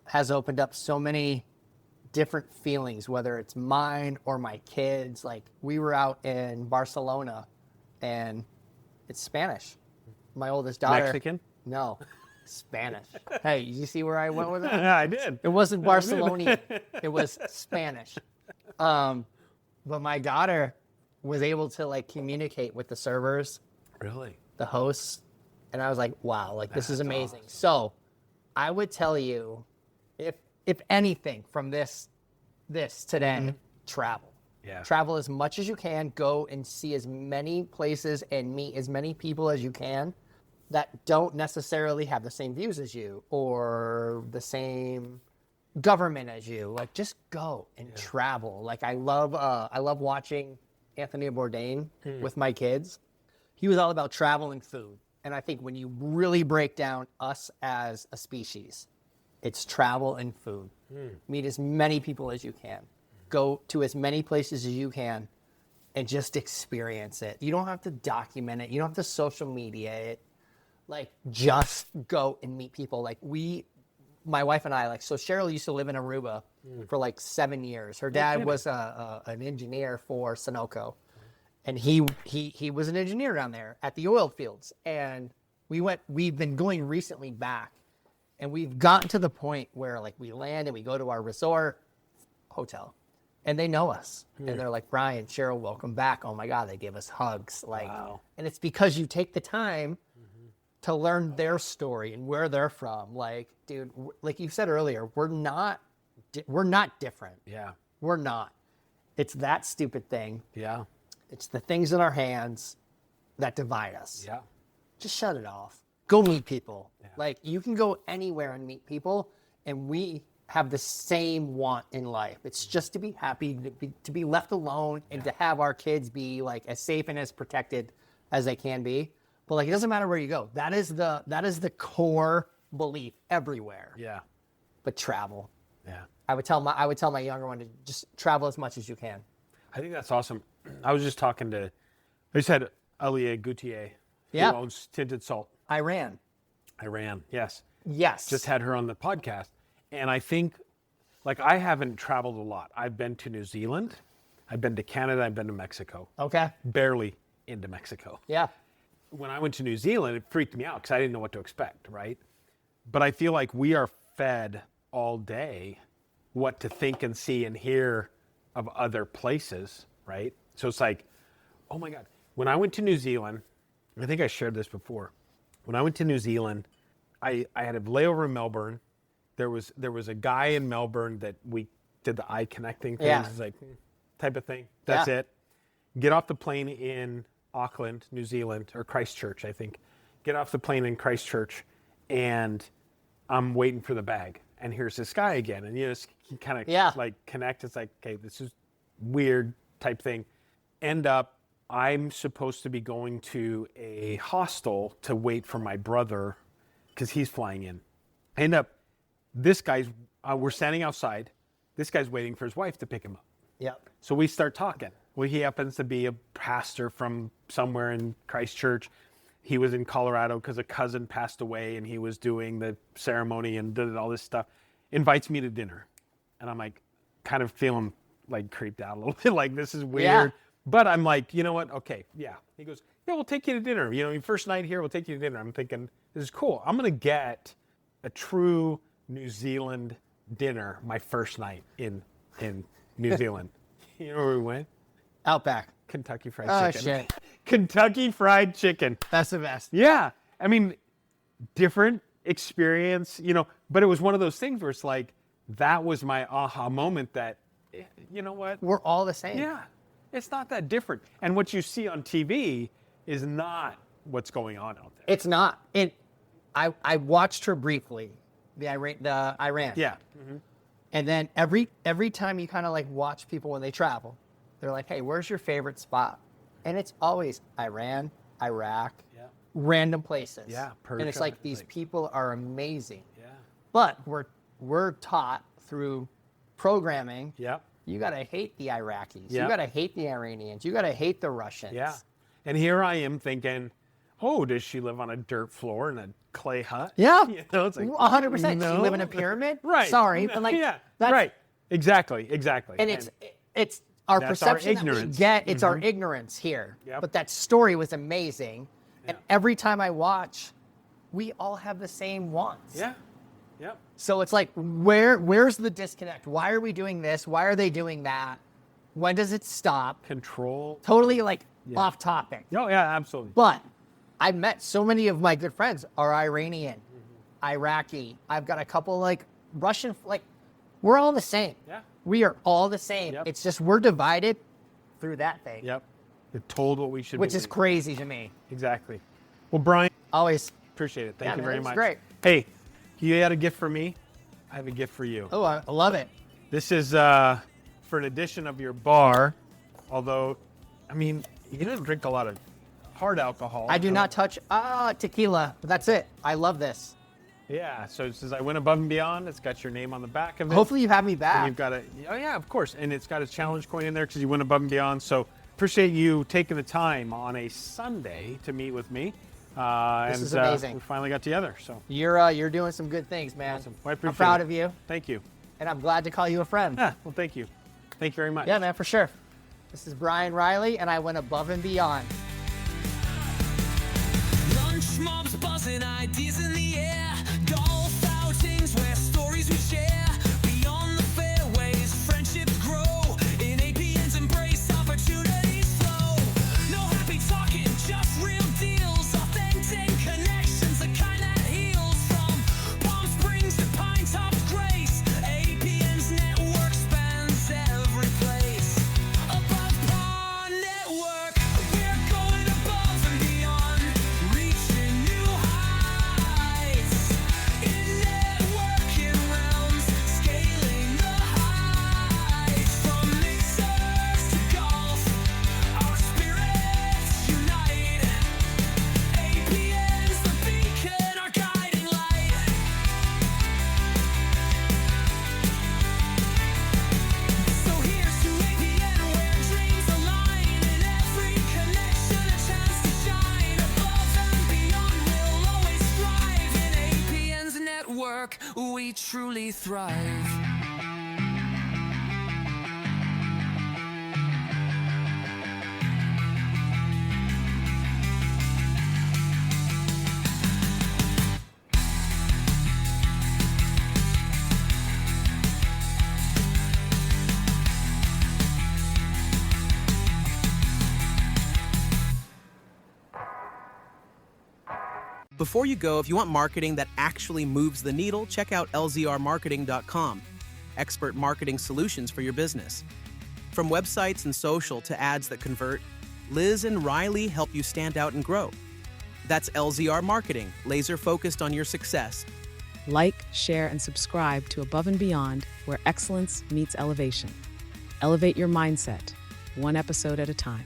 has opened up so many different feelings, whether it's mine or my kids. Like we were out in Barcelona and it's Spanish. My oldest daughter. Mexican? No, Spanish. Hey, you see where I went with that? Yeah, I did. It wasn't Barcelona. It was Spanish. But my daughter was able to like communicate with the servers, Really? the hosts, and I was like, wow, like this is amazing. Awesome. So I would tell you, if anything from this today, travel. Yeah. Travel as much as you can. Go and see as many places and meet as many people as you can that don't necessarily have the same views as you or the same government as you. Like just go and travel. Like I love watching Anthony Bourdain with my kids. He was all about travel and food. And I think when you really break down us as a species, it's travel and food. Meet as many people as you can. Go to as many places as you can and just experience it. You don't have to document it. You don't have to social media it. Like, just go and meet people. Like, my wife and I, so Cheryl used to live in Aruba for 7 years. Her dad was an engineer for Sunoco. And he was an engineer down there at the oil fields. And we've been going recently back. And we've gotten to the point where we land and we go to our resort hotel and they know us. And they're like, Brian, Cheryl, welcome back. Oh my God, they give us hugs. Wow. And it's because you take the time to learn their story and where they're from. Like, dude, like you said earlier, we're not different. Yeah. We're not. It's that stupid thing. Yeah. It's the things in our hands that divide us. Yeah. Just shut it off. Go meet people. Yeah. You can go anywhere and meet people, and we have the same want in life. It's just to be happy, to be left alone, and to have our kids be as safe and as protected as they can be. But it doesn't matter where you go. That is the core belief everywhere. Yeah. But travel. Yeah. I would tell my younger one to just travel as much as you can. I think that's awesome. I was just talking to, I just had Alia Goutier, who owns Tinted Salt. Iran, yes. Yes. Just had her on the podcast. And I think, I haven't traveled a lot. I've been to New Zealand. I've been to Canada. I've been to Mexico. Okay. Barely into Mexico. Yeah. When I went to New Zealand, it freaked me out because I didn't know what to expect, right? But I feel like we are fed all day what to think and see and hear of other places, right? So it's oh my God. When I went to New Zealand, I think I shared this before. When I went to New Zealand, I had a layover in Melbourne. There was a guy in Melbourne that we did the eye connecting things. Yeah. It's type of thing. That's it. Get off the plane in Auckland, New Zealand, or Christchurch, I think. Get off the plane in Christchurch, and I'm waiting for the bag. And here's this guy again. And you kind of connect. It's okay, this is weird type thing. End up, I'm supposed to be going to a hostel to wait for my brother because he's flying in. End up, we're standing outside. This guy's waiting for his wife to pick him up. Yep. So we start talking. Well, he happens to be a pastor from somewhere in Christchurch. He was in Colorado because a cousin passed away and he was doing the ceremony and did all this stuff. Invites me to dinner. And I'm kind of feeling creeped out a little bit, this is weird. Yeah. But I'm you know what? Okay, yeah. He goes, yeah, we'll take you to dinner. Your first night here, we'll take you to dinner. I'm thinking, this is cool. I'm going to get a true New Zealand dinner my first night in New Zealand. You know where we went? Outback. Kentucky Fried Chicken. Oh, shit. Kentucky Fried Chicken. That's the best. Yeah. I mean, different experience, but it was one of those things where it's that was my aha moment that, you know what? We're all the same. Yeah. It's not that different. And what you see on TV is not what's going on out there. It's not. And I watched her briefly, the Iran. Yeah. And then every time you kind of like watch people when they travel, they're like, hey, where's your favorite spot? And it's always Iran, Iraq, random places. Yeah, and it's Persia, like these people are amazing. Yeah. But we're taught through programming. Yeah. You gotta hate the Iraqis. Yeah. You gotta hate the Iranians. You gotta hate the Russians. Yeah. And here I am thinking, oh, does she live on a dirt floor in a clay hut? Yeah. You know, it's like 100%. no. You live in a pyramid? Right. Sorry. But like, yeah. that's, Right. Exactly. And it's our that's our perception that we ignorance. get. It's our ignorance here. Yep. But that story was amazing. And every time I watch, we all have the same wants. Yeah. Yep. So it's like, where's the disconnect? Why are we doing this? Why are they doing that? When does it stop? Control. Totally like off topic. Oh, yeah, absolutely. But I've met so many of my good friends are Iranian, Iraqi. I've got a couple like Russian, like we're all the same. Yeah. We are all the same. Yep. It's just we're divided through that thing. Yep. You're told what we should Which is believe. crazy to me. Exactly. Well, Brian, Always. appreciate it. Thank Yeah, you man, very it was much. great. Hey, you had a gift for me. I have a gift for you. Oh, I love it. This is for an addition of your bar. Although, I mean, you don't drink a lot of hard alcohol. I do not touch tequila, but that's it. I love this. Yeah, so it says I went above and beyond. It's got your name on the back of it. Hopefully you have me And back. you've got oh yeah, of course. And it's got a challenge coin in there because you went above and beyond. So appreciate you taking the time on a Sunday to meet with me. This is amazing. We finally got together. So You're doing some good things, man. awesome. Well, I I'm appreciate proud it. of you, Thank you. and I'm glad to call you a friend. Yeah, well, thank you. Thank you very much. Yeah, man, for sure. This is Brian Riley, and I went above and beyond. Lunch mobs buzzing, ideas in the air. Golf outings where stories we share. Beyond the fairways, friendships grow. In APN's embrace, opportunities flow. No happy talking, just real deals. Authentic connections, the kind that heals. From Palm Springs to Pine Top Grace. APN's network spans every place. Above Par Network, we're going above and beyond. Reaching new heights. In networking realms, scaling the heights. From mixers to golf, our spirits unite. APN's the beacon, our guiding light. So here's to APN, where dreams align. In every connection, a chance to shine. Above and beyond, we'll always strive. In APN's network, we truly thrive. Before you go, if you want marketing that actually moves the needle, check out lzrmarketing.com. Expert marketing solutions for your business. From websites and social to ads that convert, Liz and Riley help you stand out and grow. That's LZR Marketing, laser focused on your success. Like, share, and subscribe to Above and Beyond, where excellence meets elevation. Elevate your mindset, one episode at a time.